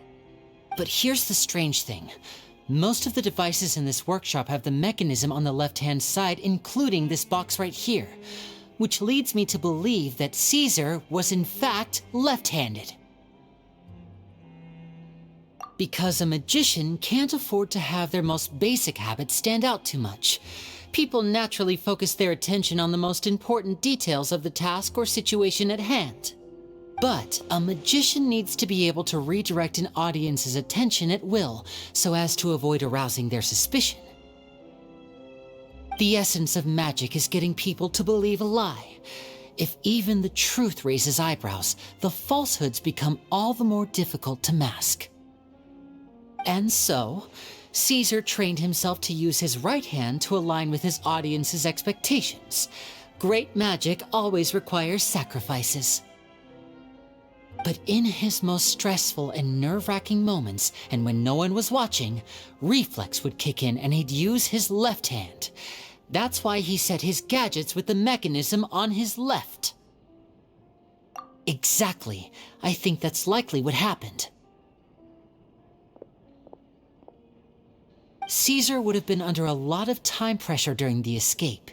But here's the strange thing. Most of the devices in this workshop have the mechanism on the left-hand side, including this box right here, which leads me to believe that Caesar was in fact left-handed. Because a magician can't afford to have their most basic habits stand out too much. People naturally focus their attention on the most important details of the task or situation at hand. But a magician needs to be able to redirect an audience's attention at will so as to avoid arousing their suspicion. The essence of magic is getting people to believe a lie. If even the truth raises eyebrows, the falsehoods become all the more difficult to mask. And so, Caesar trained himself to use his right hand to align with his audience's expectations. Great magic always requires sacrifices. But in his most stressful and nerve-wracking moments, and when no one was watching, reflex would kick in and he'd use his left hand. That's why he set his gadgets with the mechanism on his left. Exactly. I think that's likely what happened. Caesar would have been under a lot of time pressure during the escape.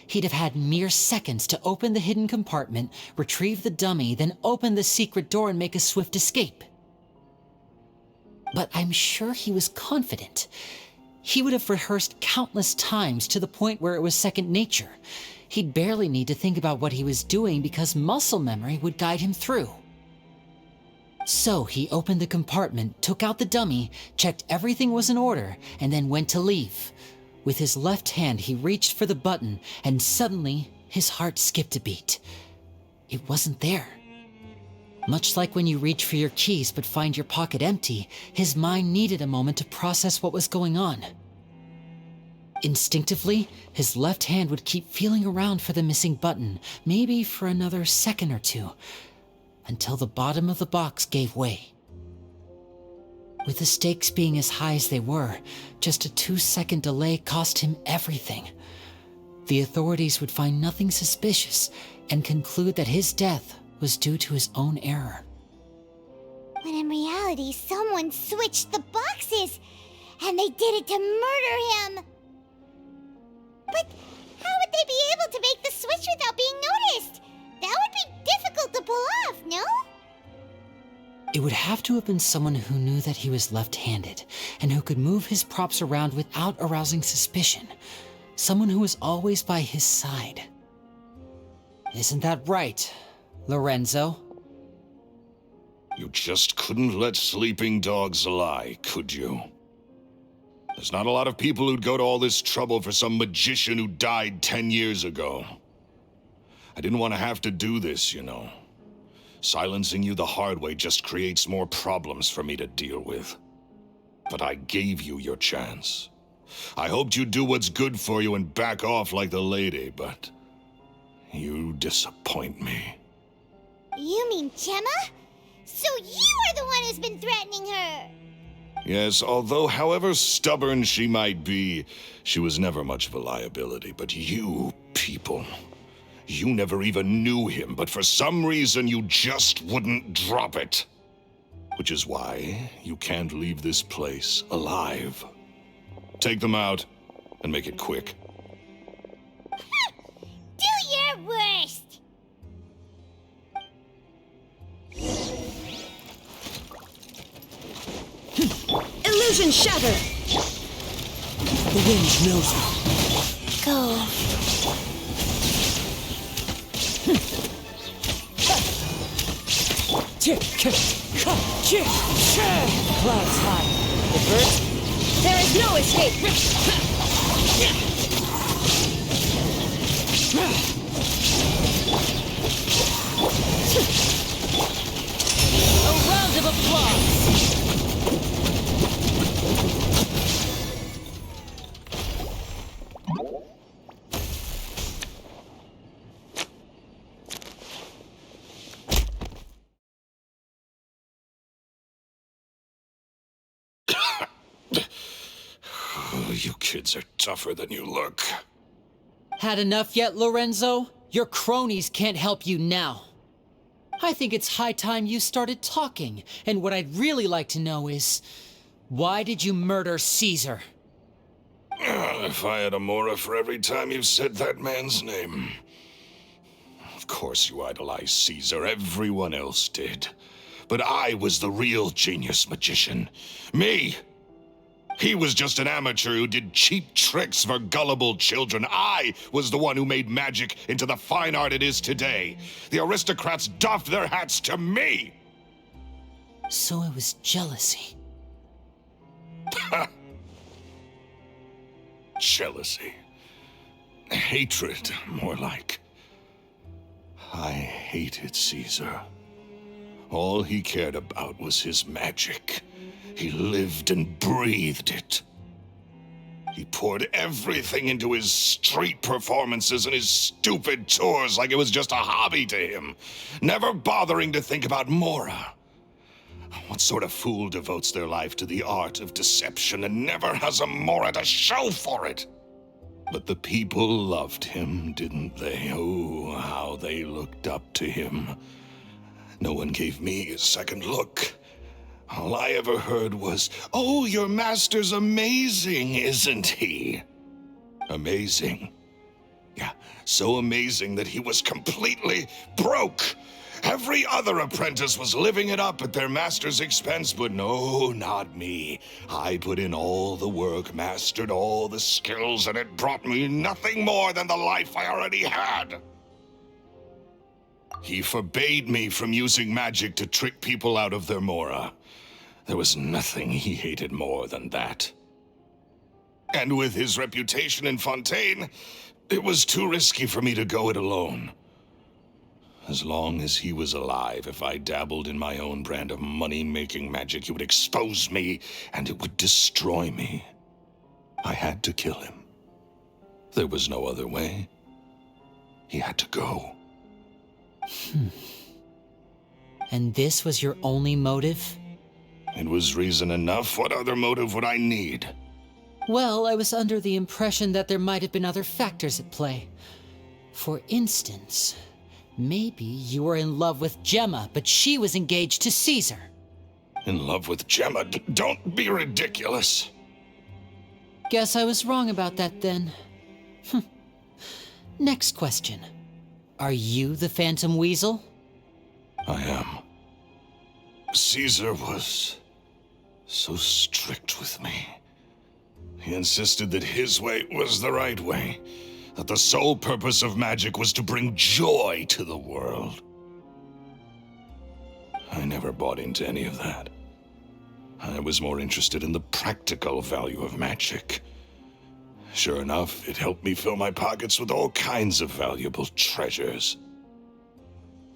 He'd have had mere seconds to open the hidden compartment, retrieve the dummy, then open the secret door and make a swift escape. But I'm sure he was confident. He would have rehearsed countless times to the point where it was second nature. He'd barely need to think about what he was doing because muscle memory would guide him through. So he opened the compartment, took out the dummy, checked everything was in order, and then went to leave. With his left hand, he reached for the button, and suddenly, his heart skipped a beat. It wasn't there. Much like when you reach for your keys but find your pocket empty, his mind needed a moment to process what was going on. Instinctively, his left hand would keep feeling around for the missing button, maybe for another second or two, until the bottom of the box gave way. With the stakes being as high as they were, just a 2-second delay cost him everything. The authorities would find nothing suspicious and conclude that his death was due to his own error. When in reality, someone switched the boxes, and they did it to murder him. But how would they be able to make the switch without being noticed? That would be difficult to pull off, no? It would have to have been someone who knew that he was left-handed, and who could move his props around without arousing suspicion. Someone who was always by his side. Isn't that right, Lorenzo? You just couldn't let sleeping dogs lie, could you? There's not a lot of people who'd go to all this trouble for some magician who died 10 years ago. I didn't want to have to do this, you know. Silencing you the hard way just creates more problems for me to deal with. But I gave you your chance. I hoped you'd do what's good for you and back off like the lady, but you disappoint me. You mean Gemma? So you are the one who's been threatening her! Yes, although however stubborn she might be, she was never much of a liability. But you people... You never even knew him, but for some reason you just wouldn't drop it. Which is why you can't leave this place alive. Take them out, and make it quick. Do Illusion shatter! The wind knows me. Go. Clouds high. Divert. There is no escape! A round of applause! You kids are tougher than you look. Had enough yet, Lorenzo? Your cronies can't help you now. I think it's high time you started talking, and what I'd really like to know is, why did you murder Caesar? If I had a Mora for every time you said that man's name. Of course you idolized Caesar, everyone else did. But I was the real genius magician. Me! He was just an amateur who did cheap tricks for gullible children. I was the one who made magic into the fine art it is today. The aristocrats doffed their hats to me! So it was jealousy. Jealousy. Hatred, more like. I hated Caesar. All he cared about was his magic. He lived and breathed it. He poured everything into his street performances and his stupid tours like it was just a hobby to him, never bothering to think about Mora. What sort of fool devotes their life to the art of deception and never has a Mora to show for it? But the people loved him, didn't they? Oh, how they looked up to him. No one gave me a second look. All I ever heard was, "Oh, your master's amazing, isn't he?" Amazing. Yeah, so amazing that he was completely broke. Every other apprentice was living it up at their master's expense, but no, not me. I put in all the work, mastered all the skills, and it brought me nothing more than the life I already had. He forbade me from using magic to trick people out of their Mora. There was nothing he hated more than that. And with his reputation in Fontaine, it was too risky for me to go it alone. As long as he was alive, if I dabbled in my own brand of money-making magic, he would expose me, and it would destroy me. I had to kill him. There was no other way. He had to go. And this was your only motive? It was reason enough. What other motive would I need? Well, I was under the impression that there might have been other factors at play. For instance, maybe you were in love with Gemma, but she was engaged to Caesar. In love with Gemma? Don't be ridiculous. Guess I was wrong about that then. Next question. Are you the Phantom Weasel? I am. Caesar was so strict with me. He insisted that his way was the right way, that the sole purpose of magic was to bring joy to the world. I never bought into any of that. I was more interested in the practical value of magic. Sure enough, it helped me fill my pockets with all kinds of valuable treasures.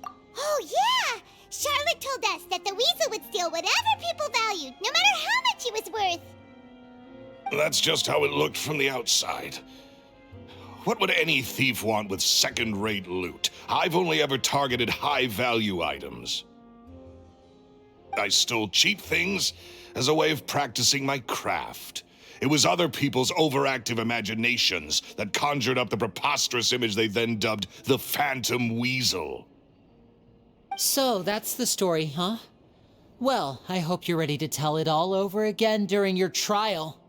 Oh, yeah! Charlotte told us that the weasel would steal whatever people valued, no matter how much it was worth. That's just how it looked from the outside. What would any thief want with second-rate loot? I've only ever targeted high-value items. I stole cheap things as a way of practicing my craft. It was other people's overactive imaginations that conjured up the preposterous image they then dubbed the Phantom Weasel. So, that's the story, huh? Well, I hope you're ready to tell it all over again during your trial.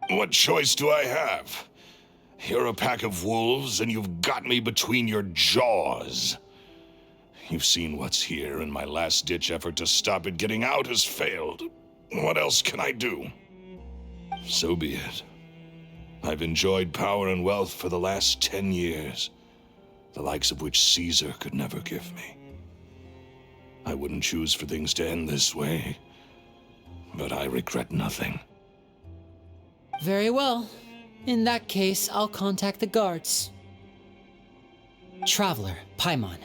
What choice do I have? You're a pack of wolves, and you've got me between your jaws. You've seen what's here, and my last-ditch effort to stop it getting out has failed. What else can I do? So be it. I've enjoyed power and wealth for the last 10 years, the likes of which Caesar could never give me. I wouldn't choose for things to end this way, but I regret nothing. Very well. In that case, I'll contact the guards. Traveler, Paimon,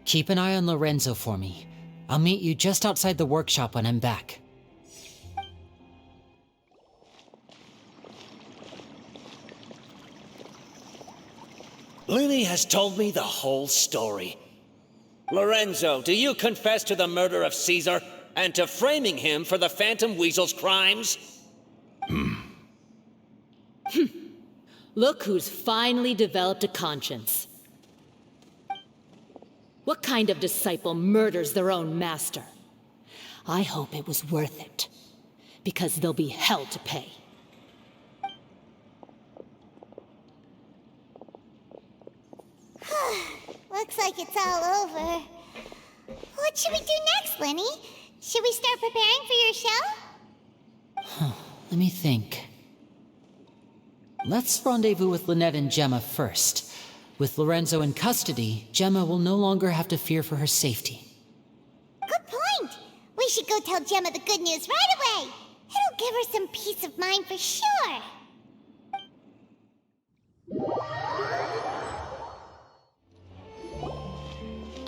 keep an eye on Lorenzo for me. I'll meet you just outside the workshop when I'm back. Lyney has told me the whole story. Lorenzo, do you confess to the murder of Caesar and to framing him for the Phantom Weasel's crimes? Look who's finally developed a conscience. What kind of disciple murders their own master? I hope it was worth it, because they'll be hell to pay. Looks like it's all over. What should we do next, Lyney? Should we start preparing for your show? Let me think. Let's rendezvous with Lynette and Gemma first. With Lorenzo in custody, Gemma will no longer have to fear for her safety. Good point. We should go tell Gemma the good news right away. It'll give her some peace of mind for sure.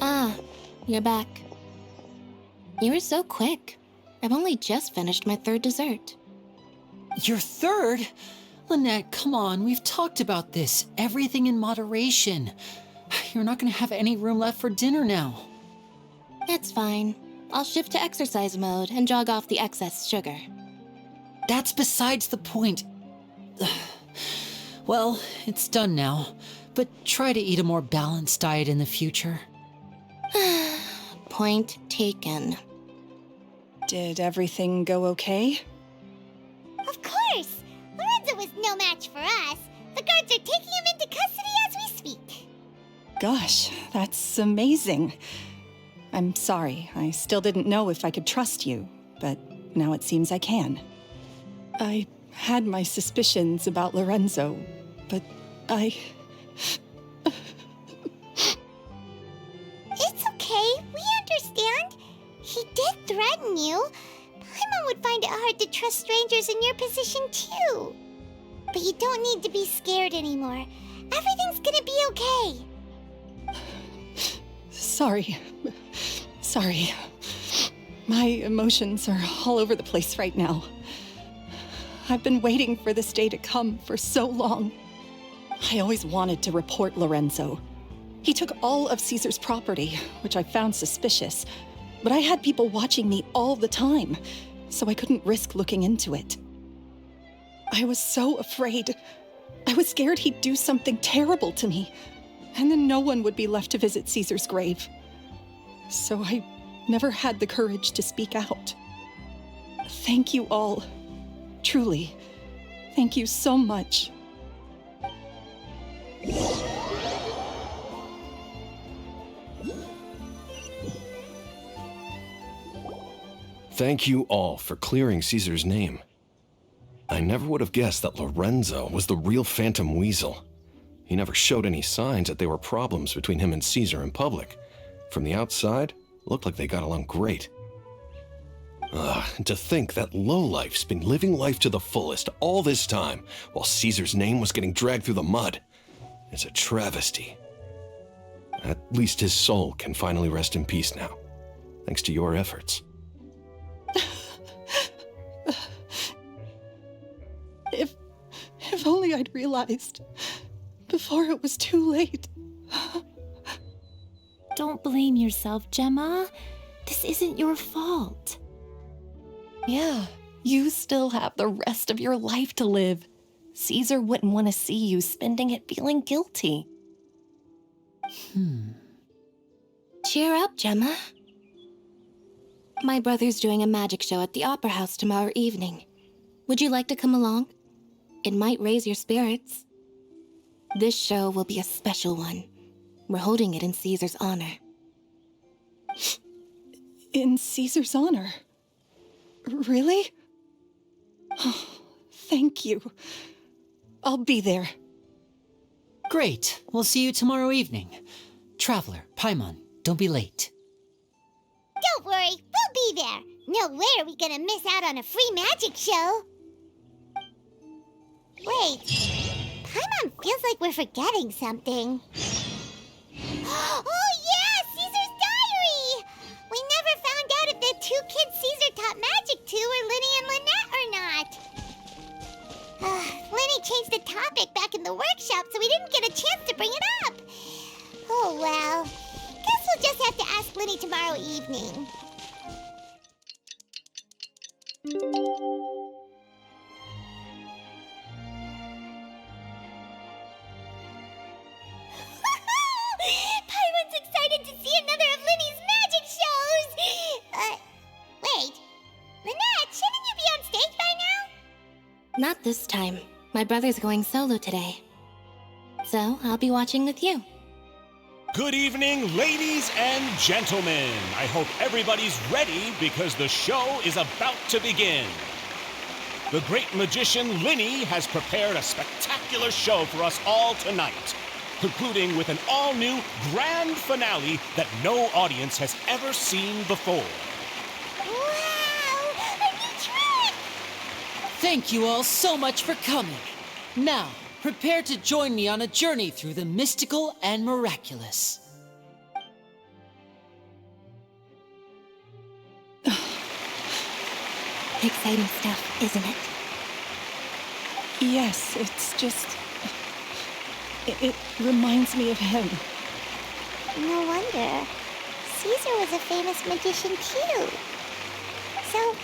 Ah, you're back. You were so quick. I've only just finished my third dessert. Your third? Lynette, come on, we've talked about this. Everything in moderation. You're not gonna have any room left for dinner now. It's fine. I'll shift to exercise mode and jog off the excess sugar. That's besides the point. Well, it's done now, but try to eat a more balanced diet in the future. Point taken. Did everything go okay? Of course! Lorenzo was no match for us. The guards are taking him into custody as we speak. Gosh, that's amazing. I'm sorry, I still didn't know if I could trust you, but now it seems I can. I had my suspicions about Lorenzo, but It's okay, we understand. He did threaten you. Paimon would find it hard to trust strangers in your position too. But you don't need to be scared anymore. Everything's gonna be okay. Sorry. My emotions are all over the place right now. I've been waiting for this day to come for so long. I always wanted to report Lorenzo. He took all of Caesar's property, which I found suspicious, but I had people watching me all the time, so I couldn't risk looking into it. I was so afraid. I was scared he'd do something terrible to me, and then no one would be left to visit Caesar's grave. So I never had the courage to speak out. Thank you all. Truly. Thank you so much. Thank you all for clearing Caesar's name. I never would have guessed that Lorenzo was the real Phantom Weasel. He never showed any signs that there were problems between him and Caesar in public. From the outside, it looked like they got along great. And to think that lowlife's been living life to the fullest all this time, while Caesar's name was getting dragged through the mud. It's a travesty. At least his soul can finally rest in peace now, thanks to your efforts. If only I'd realized before it was too late. Don't blame yourself, Gemma. This isn't your fault. Yeah, you still have the rest of your life to live. Caesar wouldn't want to see you spending it feeling guilty. Cheer up, Gemma. My brother's doing a magic show at the Opera House tomorrow evening. Would you like to come along? It might raise your spirits. This show will be a special one. We're holding it in Caesar's honor. In Caesar's honor? Really? Thank you. I'll be there. Great. We'll see you tomorrow evening. Traveler, Paimon, don't be late. Don't worry, we'll be there. No way are we gonna miss out on a free magic show. Wait, Paimon feels like we're forgetting something. Oh yeah, Caesar's diary! We never found out if the two kids Caesar taught magic to were Lyney and Lynette or not. Lyney changed the topic back in the workshop, so we didn't get a chance to bring it up. Oh well, guess we'll just have to ask Lyney tomorrow evening. Paimon's excited to see another of Lyney's magic shows! Wait. Lynette, shouldn't you be on stage by now? Not this time. My brother's going solo today. So, I'll be watching with you. Good evening, ladies and gentlemen. I hope everybody's ready because the show is about to begin. The great magician Lyney has prepared a spectacular show for us all tonight, concluding with an all-new grand finale that no audience has ever seen before. Wow! A new trick! Thank you all so much for coming. Now, prepare to join me on a journey through the mystical and miraculous. Exciting stuff, isn't it? Yes, it's just... It reminds me of him. No wonder. Caesar was a famous magician too. So,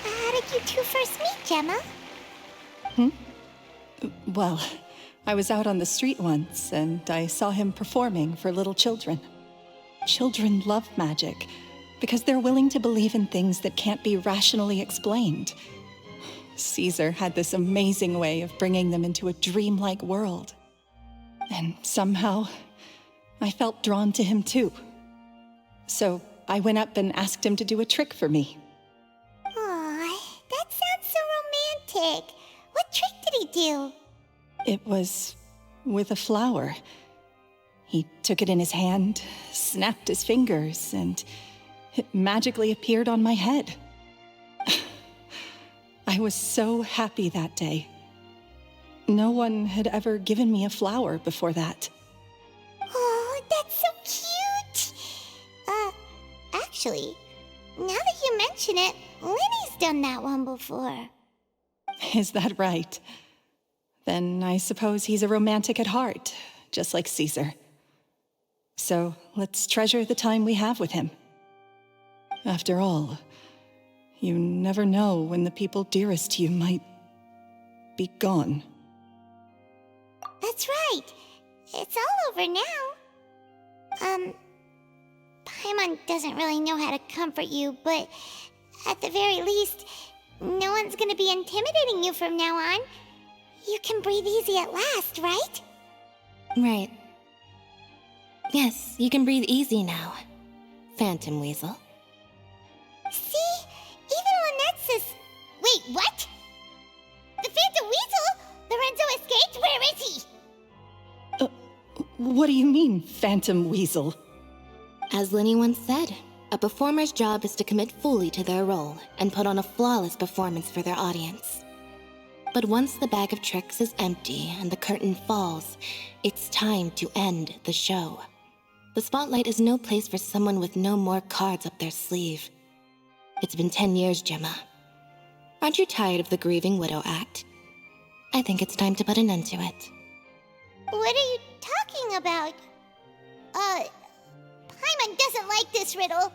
how did you two first meet, Gemma? Well, I was out on the street once, and I saw him performing for little children. Children love magic, because they're willing to believe in things that can't be rationally explained. Caesar had this amazing way of bringing them into a dreamlike world. And somehow, I felt drawn to him too. So I went up and asked him to do a trick for me. Aw, that sounds so romantic. What trick did he do? It was with a flower. He took it in his hand, snapped his fingers, and it magically appeared on my head. I was so happy that day. No one had ever given me a flower before that. Oh, that's so cute! Actually, now that you mention it, Lyney's done that one before. Is that right? Then I suppose he's a romantic at heart, just like Caesar. So let's treasure the time we have with him. After all, you never know when the people dearest to you might be gone. That's right. It's all over now. Paimon doesn't really know how to comfort you, but at the very least, no one's gonna be intimidating you from now on. You can breathe easy at last, right? Right. Yes, you can breathe easy now, Phantom Weasel. See? Even Lynette says... Wait, what? The Phantom Weasel? Lorenzo escaped? Where is he? What do you mean, Phantom Weasel? As Lyney once said, a performer's job is to commit fully to their role and put on a flawless performance for their audience. But once the bag of tricks is empty and the curtain falls, it's time to end the show. The spotlight is no place for someone with no more cards up their sleeve. It's been 10 years, Gemma. Aren't you tired of the grieving widow act? I think it's time to put an end to it. What are you talking about? Paimon doesn't like this riddle.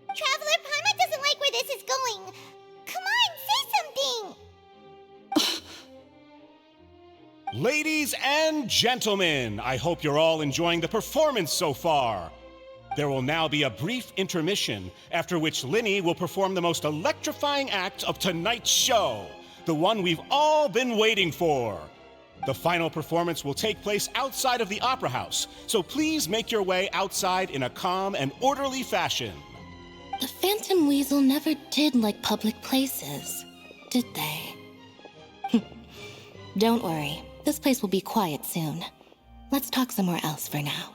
Traveler, Paimon doesn't like where this is going. Come on, say something! Ladies and gentlemen, I hope you're all enjoying the performance so far. There will now be a brief intermission, after which Lyney will perform the most electrifying act of tonight's show, the one we've all been waiting for. The final performance will take place outside of the Opera House, so please make your way outside in a calm and orderly fashion. The Phantom Weasel never did like public places, did they? Don't worry, this place will be quiet soon. Let's talk somewhere else for now.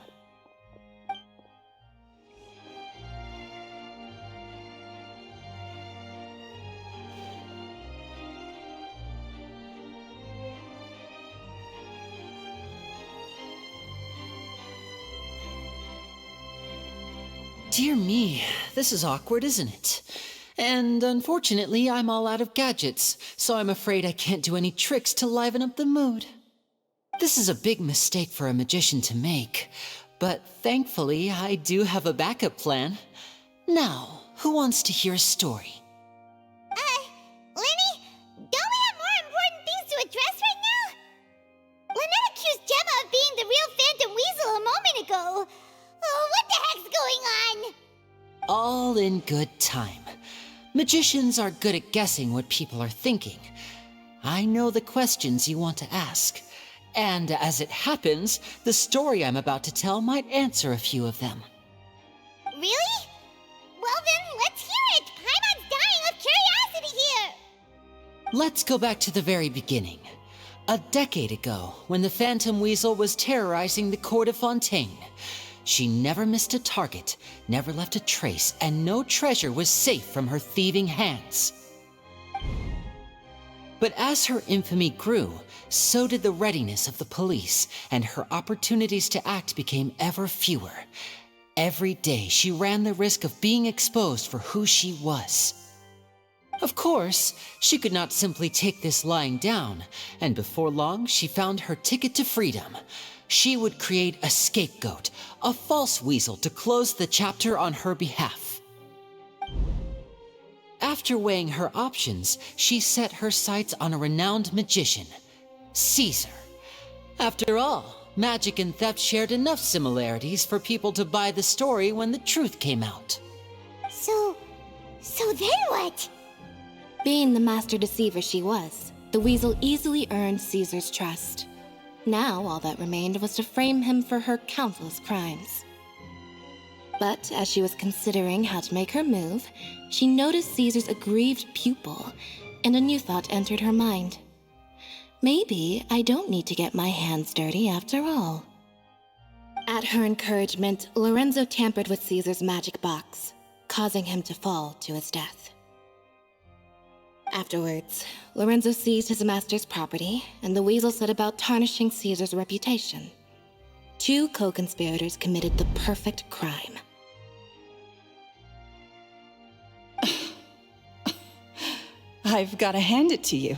Dear me, this is awkward, isn't it? And unfortunately, I'm all out of gadgets, so I'm afraid I can't do any tricks to liven up the mood. This is a big mistake for a magician to make, but thankfully, I do have a backup plan. Now, who wants to hear a story? Lyney, don't we have more important things to address right now? Lynette accused Gemma of being the real Phantom Weasel a moment ago. Oh, what the heck's going on? All in good time. Magicians are good at guessing what people are thinking. I know the questions you want to ask. And as it happens, the story I'm about to tell might answer a few of them. Really? Well then, let's hear it! Paimon's dying of curiosity here! Let's go back to the very beginning. A decade ago, when the Phantom Weasel was terrorizing the court of Fontaine. She never missed a target, never left a trace, and no treasure was safe from her thieving hands. But as her infamy grew, so did the readiness of the police, and her opportunities to act became ever fewer. Every day she ran the risk of being exposed for who she was. Of course, she could not simply take this lying down, and before long she found her ticket to freedom. She would create a scapegoat, a false weasel to close the chapter on her behalf. After weighing her options, she set her sights on a renowned magician, Caesar. After all, magic and theft shared enough similarities for people to buy the story when the truth came out. So then what? Being the master deceiver she was, the weasel easily earned Caesar's trust. Now all that remained was to frame him for her countless crimes. But as she was considering how to make her move, she noticed Caesar's aggrieved pupil, and a new thought entered her mind. Maybe I don't need to get my hands dirty after all. At her encouragement, Lorenzo tampered with Caesar's magic box, causing him to fall to his death. Afterwards, Lorenzo seized his master's property, and the weasel set about tarnishing Caesar's reputation. Two co-conspirators committed the perfect crime. I've got to hand it to you.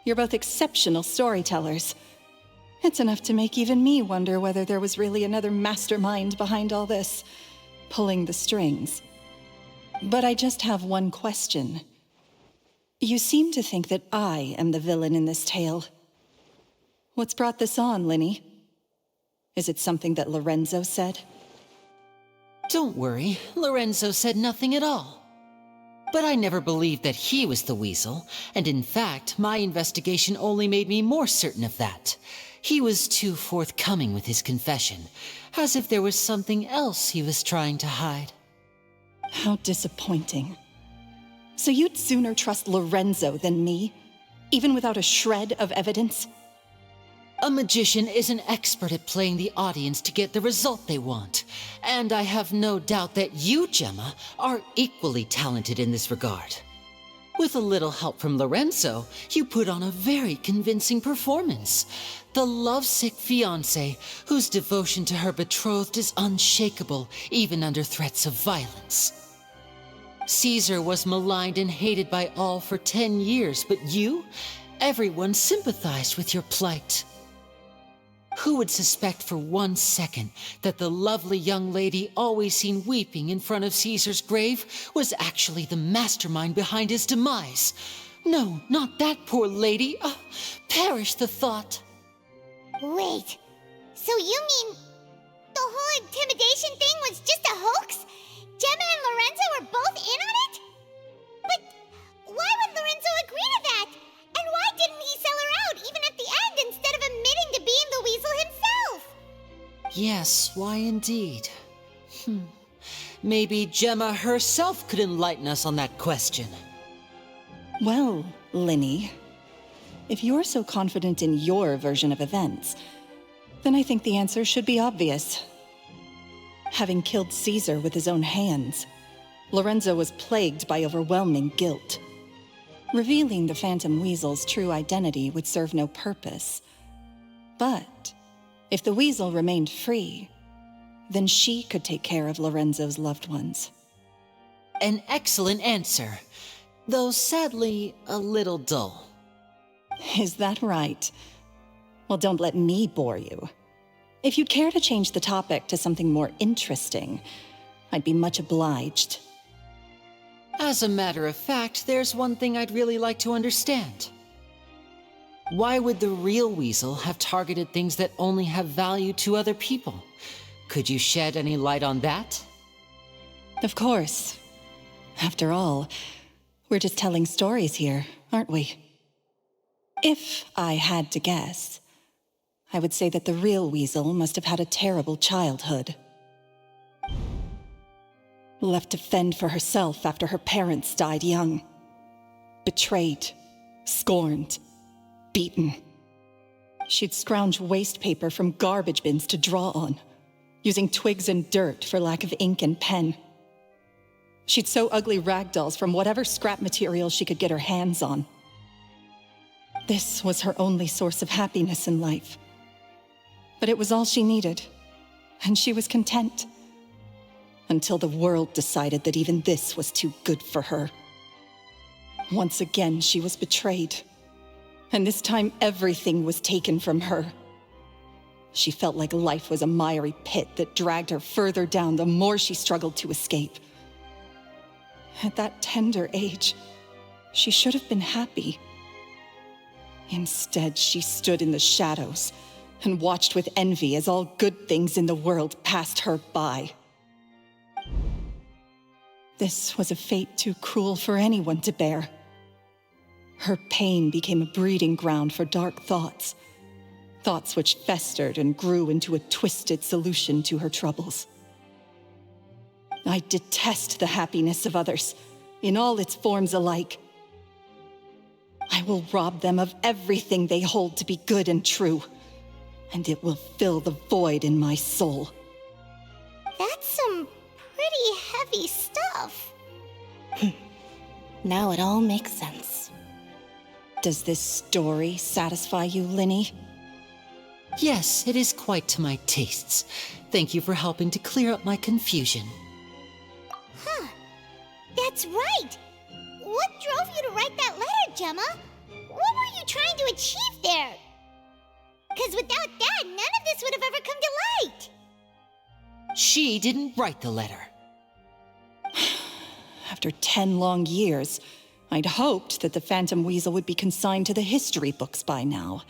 You're both exceptional storytellers. It's enough to make even me wonder whether there was really another mastermind behind all this, pulling the strings. But I just have one question. You seem to think that I am the villain in this tale. What's brought this on, Lyney? Is it something that Lorenzo said? Don't worry, Lorenzo said nothing at all. But I never believed that he was the weasel, and in fact, my investigation only made me more certain of that. He was too forthcoming with his confession, as if there was something else he was trying to hide. How disappointing. So you'd sooner trust Lorenzo than me, even without a shred of evidence? A magician is an expert at playing the audience to get the result they want, and I have no doubt that you, Gemma, are equally talented in this regard. With a little help from Lorenzo, you put on a very convincing performance. The lovesick fiancé, whose devotion to her betrothed is unshakable, even under threats of violence. Caesar was maligned and hated by all for 10 years, but you? Everyone sympathized with your plight. Who would suspect for 1 second that the lovely young lady always seen weeping in front of Caesar's grave was actually the mastermind behind his demise? No, not that poor lady. Perish the thought. Wait, so you mean the whole intimidation thing was just a hoax? Gemma and Lorenzo were both in on it? But why would Lorenzo agree to that? And why didn't he sell her out even at the end instead of admitting to being the weasel himself? Yes, why indeed? Maybe Gemma herself could enlighten us on that question. Well, Lyney, If you're so confident in your version of events, then I think the answer should be obvious. Having killed Caesar with his own hands, Lorenzo was plagued by overwhelming guilt. Revealing the Phantom Weasel's true identity would serve no purpose. But if the Weasel remained free, then she could take care of Lorenzo's loved ones. An excellent answer, though sadly a little dull. Is that right? Well, don't let me bore you. If you'd care to change the topic to something more interesting, I'd be much obliged. As a matter of fact, there's one thing I'd really like to understand. Why would the real Weasel have targeted things that only have value to other people? Could you shed any light on that? Of course. After all, we're just telling stories here, aren't we? If I had to guess, I would say that the real Weasel must have had a terrible childhood. Left to fend for herself after her parents died young. Betrayed, scorned, beaten. She'd scrounge waste paper from garbage bins to draw on, using twigs and dirt for lack of ink and pen. She'd sew ugly rag dolls from whatever scrap material she could get her hands on. This was her only source of happiness in life. But it was all she needed, and she was content. Until the world decided that even this was too good for her. Once again, she was betrayed. And this time, everything was taken from her. She felt like life was a miry pit that dragged her further down the more she struggled to escape. At that tender age, she should have been happy. Instead, she stood in the shadows and watched with envy as all good things in the world passed her by. This was a fate too cruel for anyone to bear. Her pain became a breeding ground for dark thoughts, thoughts which festered and grew into a twisted solution to her troubles. I detest the happiness of others, in all its forms alike. I will rob them of everything they hold to be good and true, and it will fill the void in my soul. That's some pretty heavy stuff. Now it all makes sense. Does this story satisfy you, Lyney? Yes, it is quite to my tastes. Thank you for helping to clear up my confusion. Huh. That's right. What drove you to write that letter, Gemma? What were you trying to achieve there? Because without that, none of this would have ever come to light. She didn't write the letter. After 10 long years, I'd hoped that the Phantom Weasel would be consigned to the history books by now.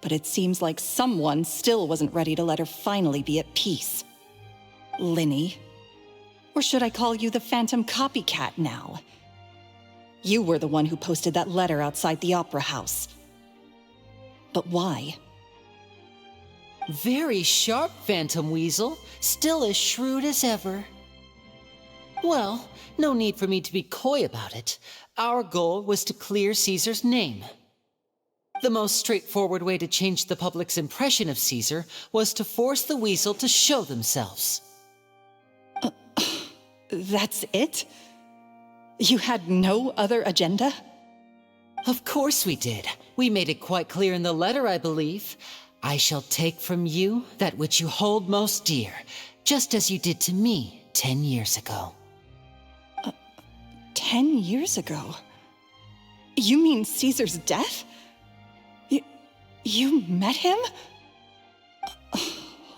But it seems like someone still wasn't ready to let her finally be at peace. Lyney. Or should I call you the Phantom Copycat now? You were the one who posted that letter outside the Opera House. But why? Very sharp, Phantom Weasel. Still as shrewd as ever. Well, no need for me to be coy about it. Our goal was to clear Caesar's name. The most straightforward way to change the public's impression of Caesar was to force the Weasel to show themselves. That's it? You had no other agenda? Of course we did. We made it quite clear in the letter, I believe. I shall take from you that which you hold most dear, just as you did to me 10 years ago. 10 years ago? You mean Caesar's death? You met him?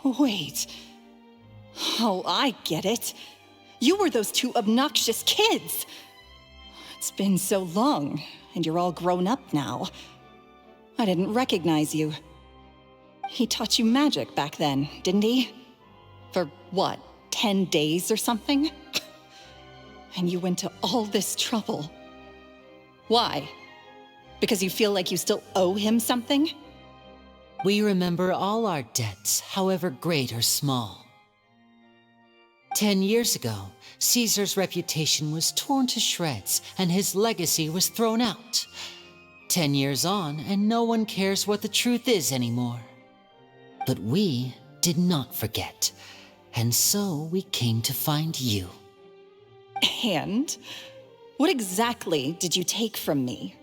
Wait. Oh, I get it. You were those two obnoxious kids. It's been so long, and you're all grown up now. I didn't recognize you. He taught you magic back then, didn't he? For what, 10 days or something? And you went to all this trouble. Why? Because you feel like you still owe him something? We remember all our debts, however great or small. 10 years ago, Caesar's reputation was torn to shreds, and his legacy was thrown out. 10 years on, and no one cares what the truth is anymore. But we did not forget, and so we came to find you. And? What exactly did you take from me?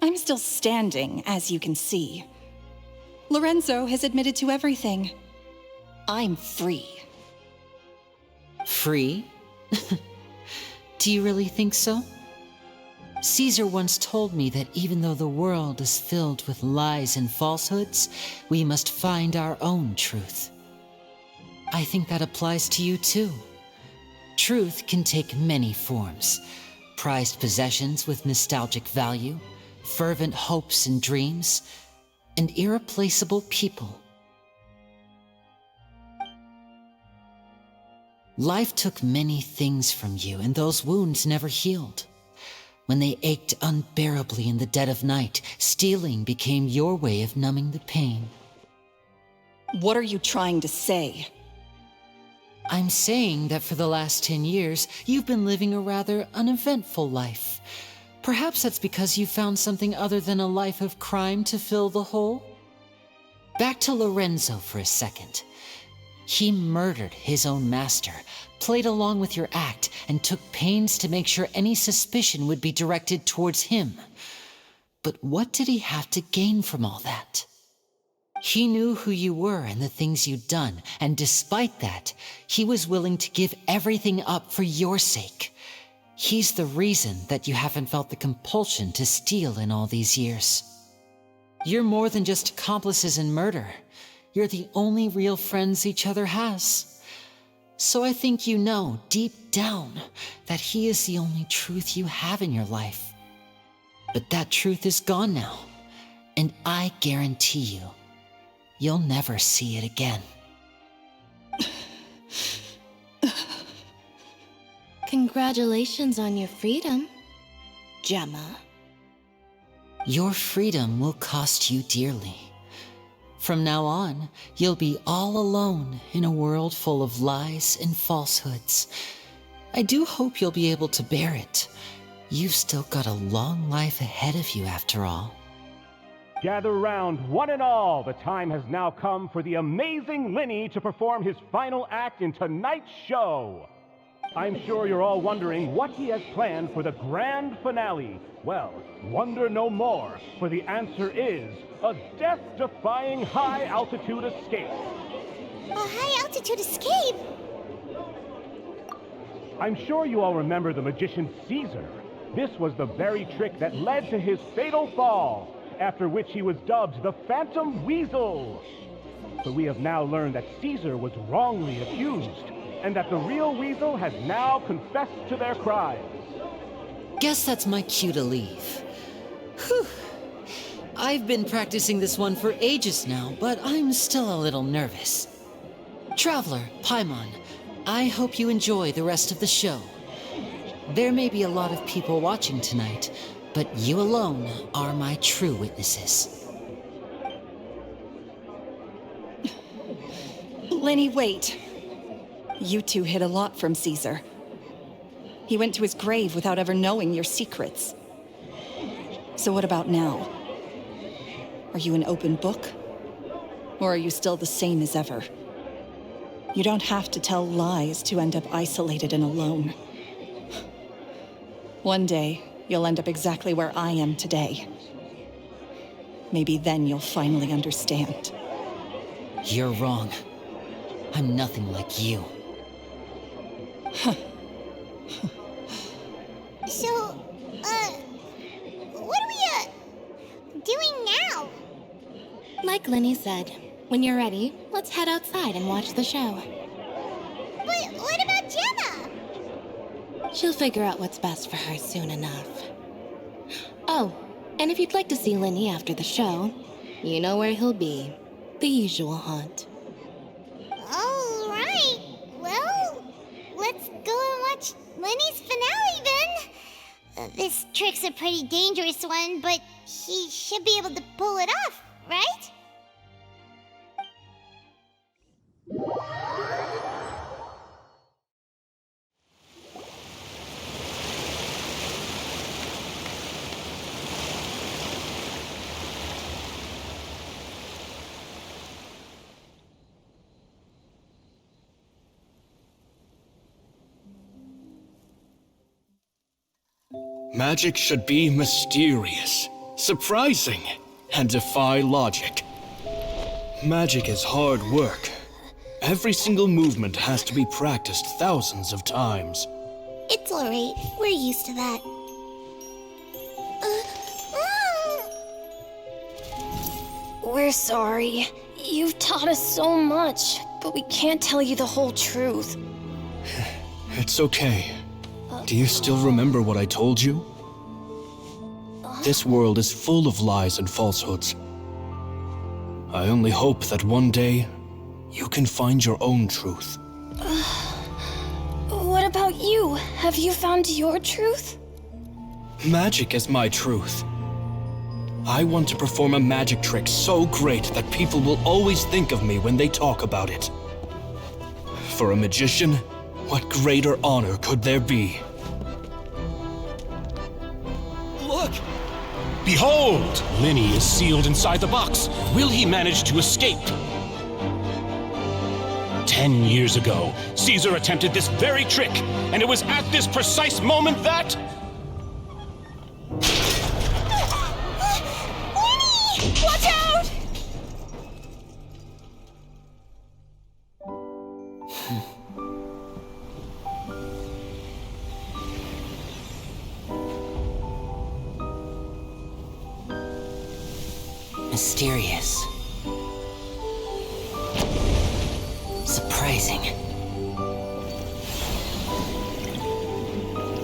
I'm still standing, as you can see. Lorenzo has admitted to everything. I'm free. Free? Do you really think so? Caesar once told me that even though the world is filled with lies and falsehoods, we must find our own truth. I think that applies to you too. Truth can take many forms. Prized possessions with nostalgic value, fervent hopes and dreams, and irreplaceable people. Life took many things from you, and those wounds never healed. When they ached unbearably in the dead of night, stealing became your way of numbing the pain. What are you trying to say? I'm saying that for the last 10 years, you've been living a rather uneventful life. Perhaps that's because you found something other than a life of crime to fill the hole? Back to Lorenzo for a second. He murdered his own master, played along with your act, and took pains to make sure any suspicion would be directed towards him. But what did he have to gain from all that? He knew who you were and the things you'd done, and despite that, he was willing to give everything up for your sake. He's the reason that you haven't felt the compulsion to steal in all these years. You're more than just accomplices in murder. You're the only real friends each other has. So I think you know, deep down, that he is the only truth you have in your life. But that truth is gone now, and I guarantee you, you'll never see it again. Congratulations on your freedom, Gemma. Your freedom will cost you dearly. From now on, you'll be all alone in a world full of lies and falsehoods. I do hope you'll be able to bear it. You've still got a long life ahead of you after all. Gather round, one and all. The time has now come for the amazing Lyney to perform his final act in tonight's show. I'm sure you're all wondering what he has planned for the grand finale. Well, wonder no more, for the answer is a death-defying high-altitude escape. A high-altitude escape? I'm sure you all remember the magician Caesar. This was the very trick that led to his fatal fall, after which he was dubbed the Phantom Weasel. But we have now learned that Caesar was wrongly accused, and that the real Weasel has now confessed to their crimes. Guess that's my cue to leave. Whew. I've been practicing this one for ages now, but I'm still a little nervous. Traveler, Paimon, I hope you enjoy the rest of the show. There may be a lot of people watching tonight, but you alone are my true witnesses. Lyney, wait. You two hid a lot from Caesar. He went to his grave without ever knowing your secrets. So what about now? Are you an open book? Or are you still the same as ever? You don't have to tell lies to end up isolated and alone. One day, you'll end up exactly where I am today. Maybe then you'll finally understand. You're wrong. I'm nothing like you. So, what are we, doing now? Like Lyney said, when you're ready, let's head outside and watch the show. But what about Gemma? She'll figure out what's best for her soon enough. Oh, and if you'd like to see Lyney after the show, you know where he'll be. The usual haunt. All right. Well, let's go and watch Lyney's finale then. This trick's a pretty dangerous one, but he should be able to pull it off, right? Magic should be mysterious, surprising, and defy logic. Magic is hard work. Every single movement has to be practiced thousands of times. It's alright. We're used to that. We're sorry. You've taught us so much, but we can't tell you the whole truth. It's okay. Do you still remember what I told you? This world is full of lies and falsehoods. I only hope that one day you can find your own truth. What about you? Have you found your truth? Magic is my truth. I want to perform a magic trick so great that people will always think of me when they talk about it. For a magician, what greater honor could there be? Look! Behold! Lyney is sealed inside the box. Will he manage to escape? 10 years ago, Caesar attempted this very trick, and it was at this precise moment that... Lyney! Watch out! Mysterious. Surprising.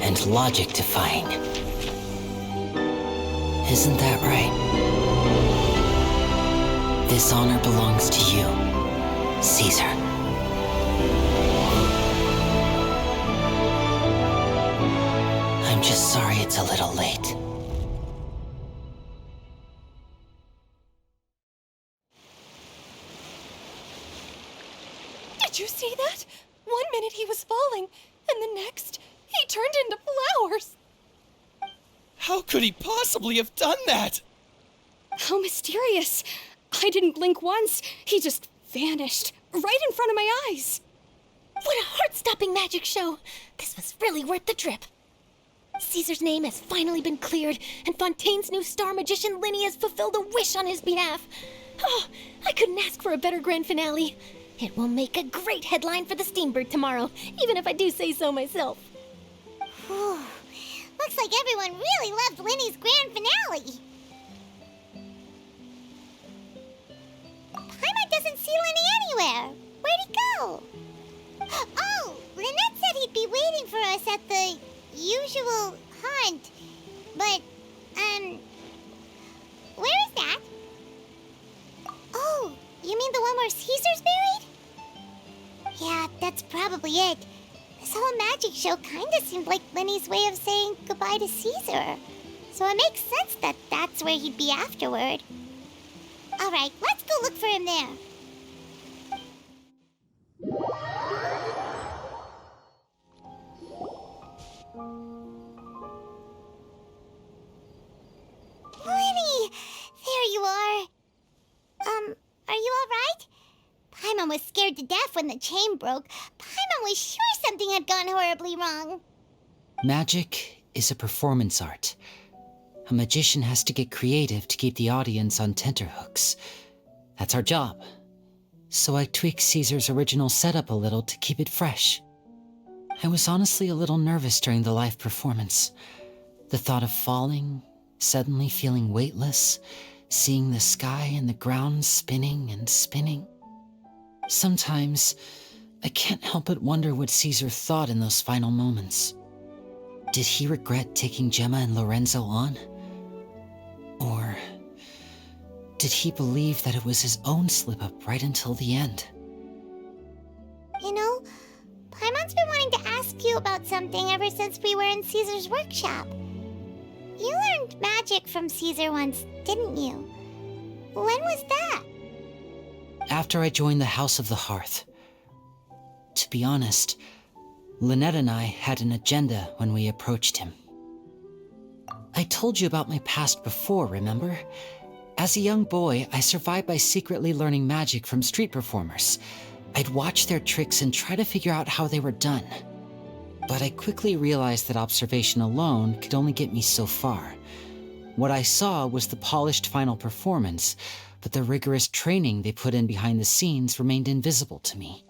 And logic-defying. Isn't that right? This honor belongs to you, Caesar. I'm just sorry it's a little late. Did you see that? 1 minute he was falling, and the next, he turned into flowers. How could he possibly have done that? How mysterious. I didn't blink once. He just vanished, right in front of my eyes. What a heart-stopping magic show! This was really worth the trip. Caesar's name has finally been cleared, and Fontaine's new star magician Lyney has fulfilled a wish on his behalf. Oh, I couldn't ask for a better grand finale. It will make a great headline for the Steambird tomorrow, even if I do say so myself. Whew. Looks like everyone really loved Lyney's grand finale. Paimon doesn't see Lyney anywhere. Where'd he go? Oh, Lynette said he'd be waiting for us at the usual hunt. But, where is that? Oh, you mean the one where Caesar's buried? Yeah, that's probably it. This whole magic show kinda seemed like Lyney's way of saying goodbye to Caesar. So it makes sense that that's where he'd be afterward. Alright, let's go look for him there. Lyney! There you are. Are you alright? Paimon was scared to death when the chain broke. Paimon was sure something had gone horribly wrong. Magic is a performance art. A magician has to get creative to keep the audience on tenterhooks. That's our job. So I tweaked Caesar's original setup a little to keep it fresh. I was honestly a little nervous during the live performance. The thought of falling, suddenly feeling weightless, seeing the sky and the ground spinning and spinning. Sometimes, I can't help but wonder what Caesar thought in those final moments. Did he regret taking Gemma and Lorenzo on? Or did he believe that it was his own slip-up right until the end? You know, Paimon's been wanting to ask you about something ever since we were in Caesar's workshop. You learned magic from Caesar once, didn't you? When was that? After I joined the House of the Hearth. To be honest, Lynette and I had an agenda when we approached him. I told you about my past before, remember? As a young boy, I survived by secretly learning magic from street performers. I'd watch their tricks and try to figure out how they were done. But I quickly realized that observation alone could only get me so far. What I saw was the polished final performance, but the rigorous training they put in behind the scenes remained invisible to me.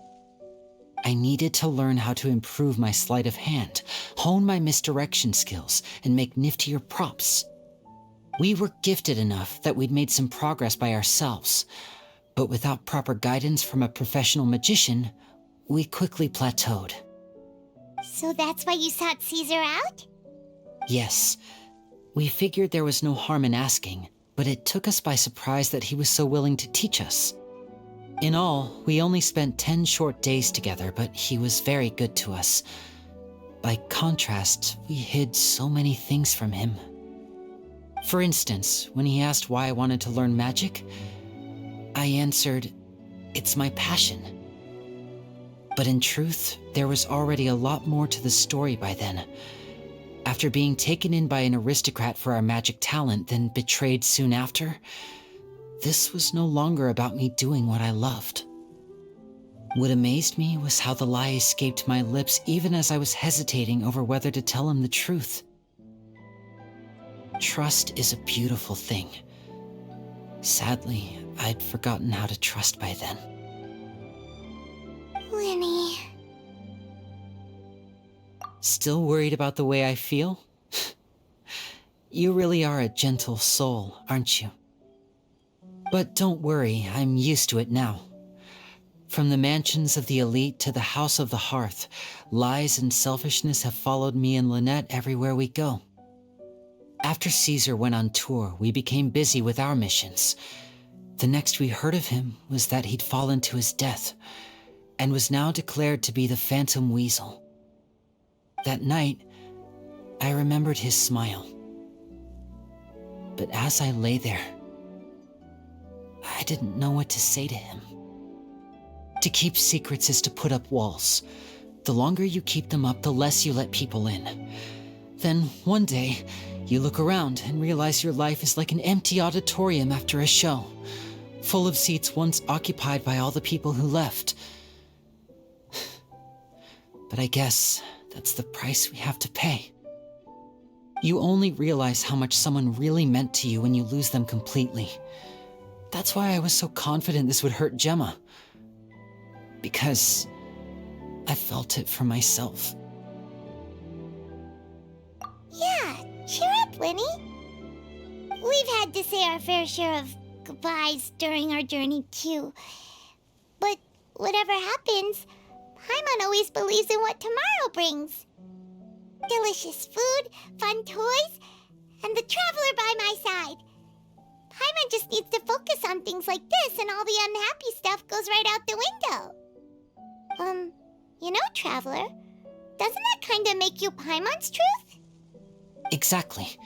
I needed to learn how to improve my sleight of hand, hone my misdirection skills, and make niftier props. We were gifted enough that we'd made some progress by ourselves, but without proper guidance from a professional magician, we quickly plateaued. So that's why you sought Caesar out? Yes, we figured there was no harm in asking, but it took us by surprise that he was so willing to teach us. In all, we only spent 10 short days together, but he was very good to us. By contrast, we hid so many things from him. For instance, when he asked why I wanted to learn magic, I answered, "It's my passion." But in truth, there was already a lot more to the story by then. After being taken in by an aristocrat for our magic talent, then betrayed soon after, this was no longer about me doing what I loved. What amazed me was how the lie escaped my lips even as I was hesitating over whether to tell him the truth. Trust is a beautiful thing. Sadly, I'd forgotten how to trust by then. Lyney. Still worried about the way I feel? You really are a gentle soul, aren't you? But don't worry, I'm used to it now. From the mansions of the elite to the house of the hearth, lies and selfishness have followed me and Lynette everywhere we go. After Caesar went on tour, we became busy with our missions. The next we heard of him was that he'd fallen to his death, and was now declared to be the Phantom Weasel. That night, I remembered his smile. But as I lay there, I didn't know what to say to him. To keep secrets is to put up walls. The longer you keep them up, the less you let people in. Then, one day, you look around and realize your life is like an empty auditorium after a show, full of seats once occupied by all the people who left. But I guess that's the price we have to pay. You only realize how much someone really meant to you when you lose them completely. That's why I was so confident this would hurt Gemma. Because I felt it for myself. Yeah, cheer up, Lyney. We've had to say our fair share of goodbyes during our journey, too. But whatever happens, Paimon always believes in what tomorrow brings. Delicious food, fun toys, and the traveler by my side. Paimon just needs to focus on things like this, and all the unhappy stuff goes right out the window. You know, Traveler, doesn't that kinda make you Paimon's truth? Exactly.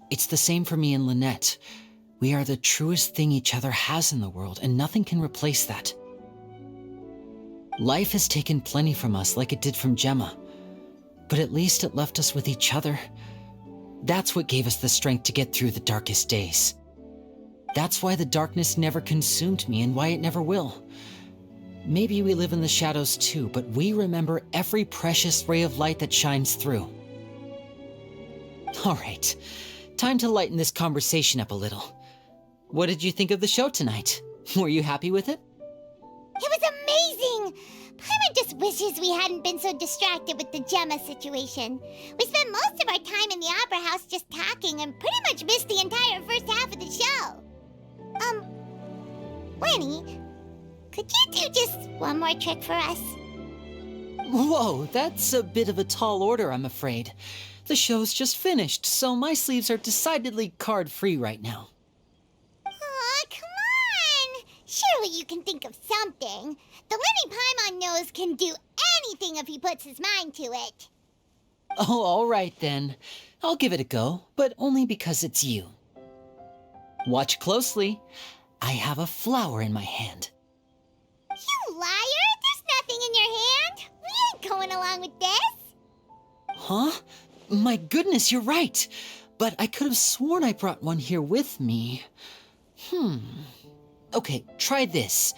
It's the same for me and Lynette. We are the truest thing each other has in the world, and nothing can replace that. Life has taken plenty from us, like it did from Gemma. But at least it left us with each other. That's what gave us the strength to get through the darkest days. That's why the darkness never consumed me, and why it never will. Maybe we live in the shadows too, but we remember every precious ray of light that shines through. All right, time to lighten this conversation up a little. What did you think of the show tonight? Were you happy with it? It was amazing! Paimon just wishes we hadn't been so distracted with the Gemma situation. We spent most of our time in the Opera House just talking and pretty much missed the entire first half of the show. Lyney, could you do just one more trick for us? Whoa, that's a bit of a tall order, I'm afraid. The show's just finished, so my sleeves are decidedly card-free right now. Aw, come on! Surely you can think of something. The Lyney Paimon knows can do anything if he puts his mind to it. Oh, all right then. I'll give it a go, but only because it's you. Watch closely. I have a flower in my hand. You liar! There's nothing in your hand! We ain't going along with this! Huh? My goodness, you're right! But I could have sworn I brought one here with me. Okay, try this.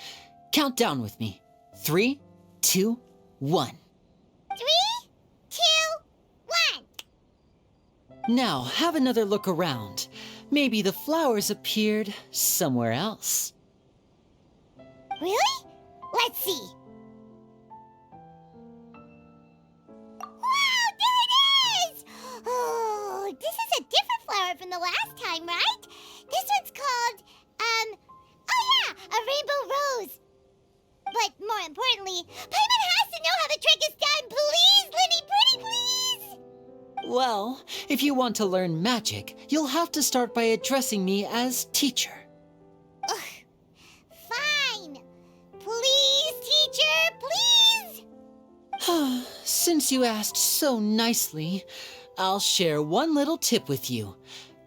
Count down with me. 3, 2, 1. 3, 2, Now, have another look around. Maybe the flowers appeared somewhere else. Really? Let's see. Wow, there it is! Oh, this is a different flower from the last time, right? This one's called, oh yeah, a rainbow rose. But more importantly, Paimon has to know how the trick is done. Please, Lyney, pretty please! Well, if you want to learn magic, you'll have to start by addressing me as teacher. Ugh. Fine. Please, teacher, please! Since you asked so nicely, I'll share one little tip with you.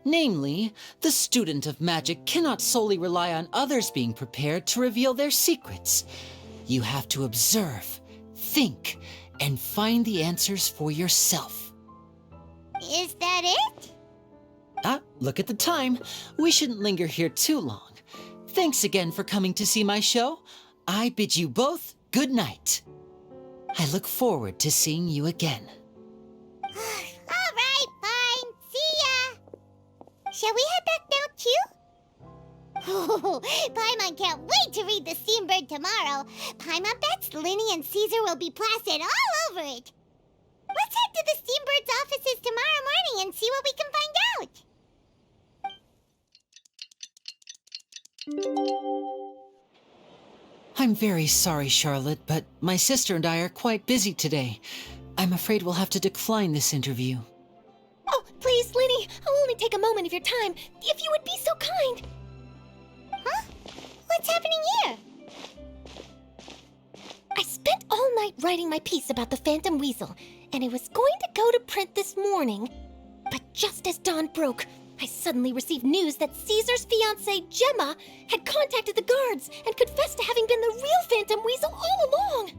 Namely, the student of magic cannot solely rely on others being prepared to reveal their secrets. You have to observe, think, and find the answers for yourself. Is that it? Look at the time. We shouldn't linger here too long. Thanks again for coming to see my show. I bid you both good night. I look forward to seeing you again. All right, fine. See ya. Shall we head back now, too? Oh, Paimon can't wait to read The Steambird tomorrow. Paimon bets Lyney and Caesar will be plastered all over it. Let's head to the Steambird's offices tomorrow morning and see what we can find out. I'm very sorry, Charlotte, but my sister and I are quite busy today. I'm afraid we'll have to decline this interview. Oh, please, Lyney, I'll only take a moment of your time, if you would be so kind. Huh? What's happening here? I spent all night writing my piece about the Phantom Weasel, and it was going to go to print this morning. But just as dawn broke, I suddenly received news that Caesar's fiancée, Gemma, had contacted the guards and confessed to having been the real Phantom Weasel all along.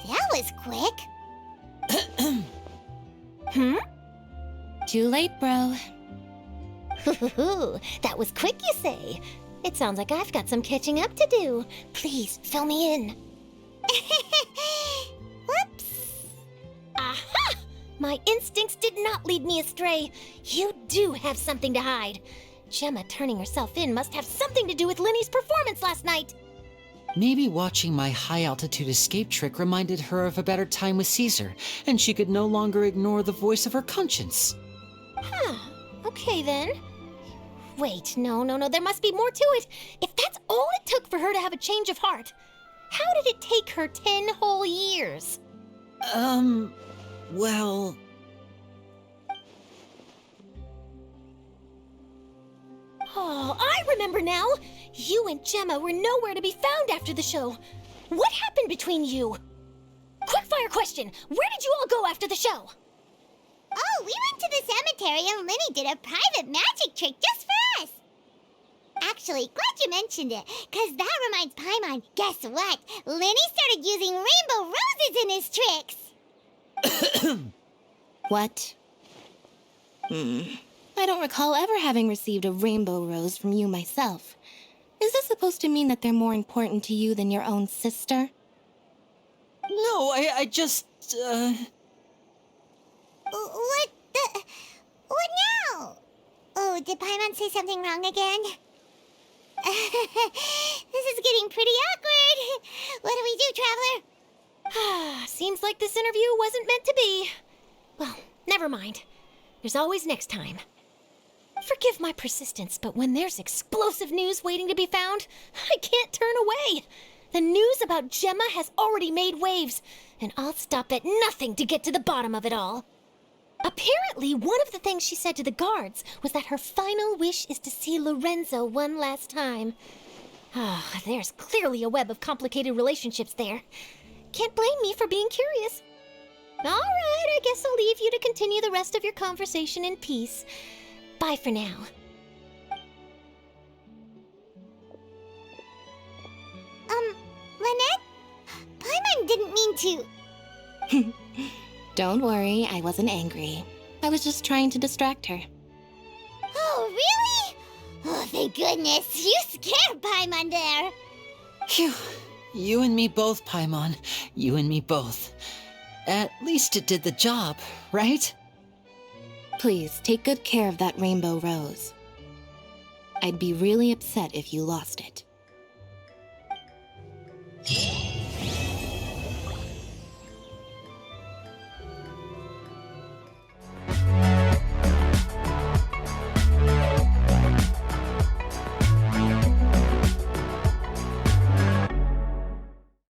That was quick. Too late, bro. That was quick, you say? It sounds like I've got some catching up to do. Please, fill me in. Whoops. Aha! My instincts did not lead me astray. You do have something to hide. Gemma turning herself in must have something to do with Lyney's performance last night. Maybe watching my high-altitude escape trick reminded her of a better time with Caesar, and she could no longer ignore the voice of her conscience. Okay then. Wait, no, there must be more to it. If that's all it took for her to have a change of heart, how did it take her 10 whole years? Well... Oh, I remember now! You and Gemma were nowhere to be found after the show. What happened between you? Quickfire question! Where did you all go after the show? Oh, we went to the cemetery and Lyney did a private magic trick just for us. Actually, glad you mentioned it, because that reminds Paimon, guess what? Lyney started using rainbow roses in his tricks. What? I don't recall ever having received a rainbow rose from you myself. Is this supposed to mean that they're more important to you than your own sister? No, I just, What now? Oh, did Paimon say something wrong again? This is getting pretty awkward. What do we do, Traveler? Seems like this interview wasn't meant to be. Well, never mind. There's always next time. Forgive my persistence, but when there's explosive news waiting to be found, I can't turn away. The news about Gemma has already made waves, and I'll stop at nothing to get to the bottom of it all. Apparently, one of the things she said to the guards was that her final wish is to see Lorenzo one last time. There's clearly a web of complicated relationships there. Can't blame me for being curious. All right, I guess I'll leave you to continue the rest of your conversation in peace. Bye for now. Lynette? Paimon didn't mean to... Don't worry, I wasn't angry. I was just trying to distract her. Oh, really? Oh, thank goodness. You scared Paimon there. Phew. You and me both, Paimon. You and me both. At least it did the job, right? Please, take good care of that rainbow rose. I'd be really upset if you lost it.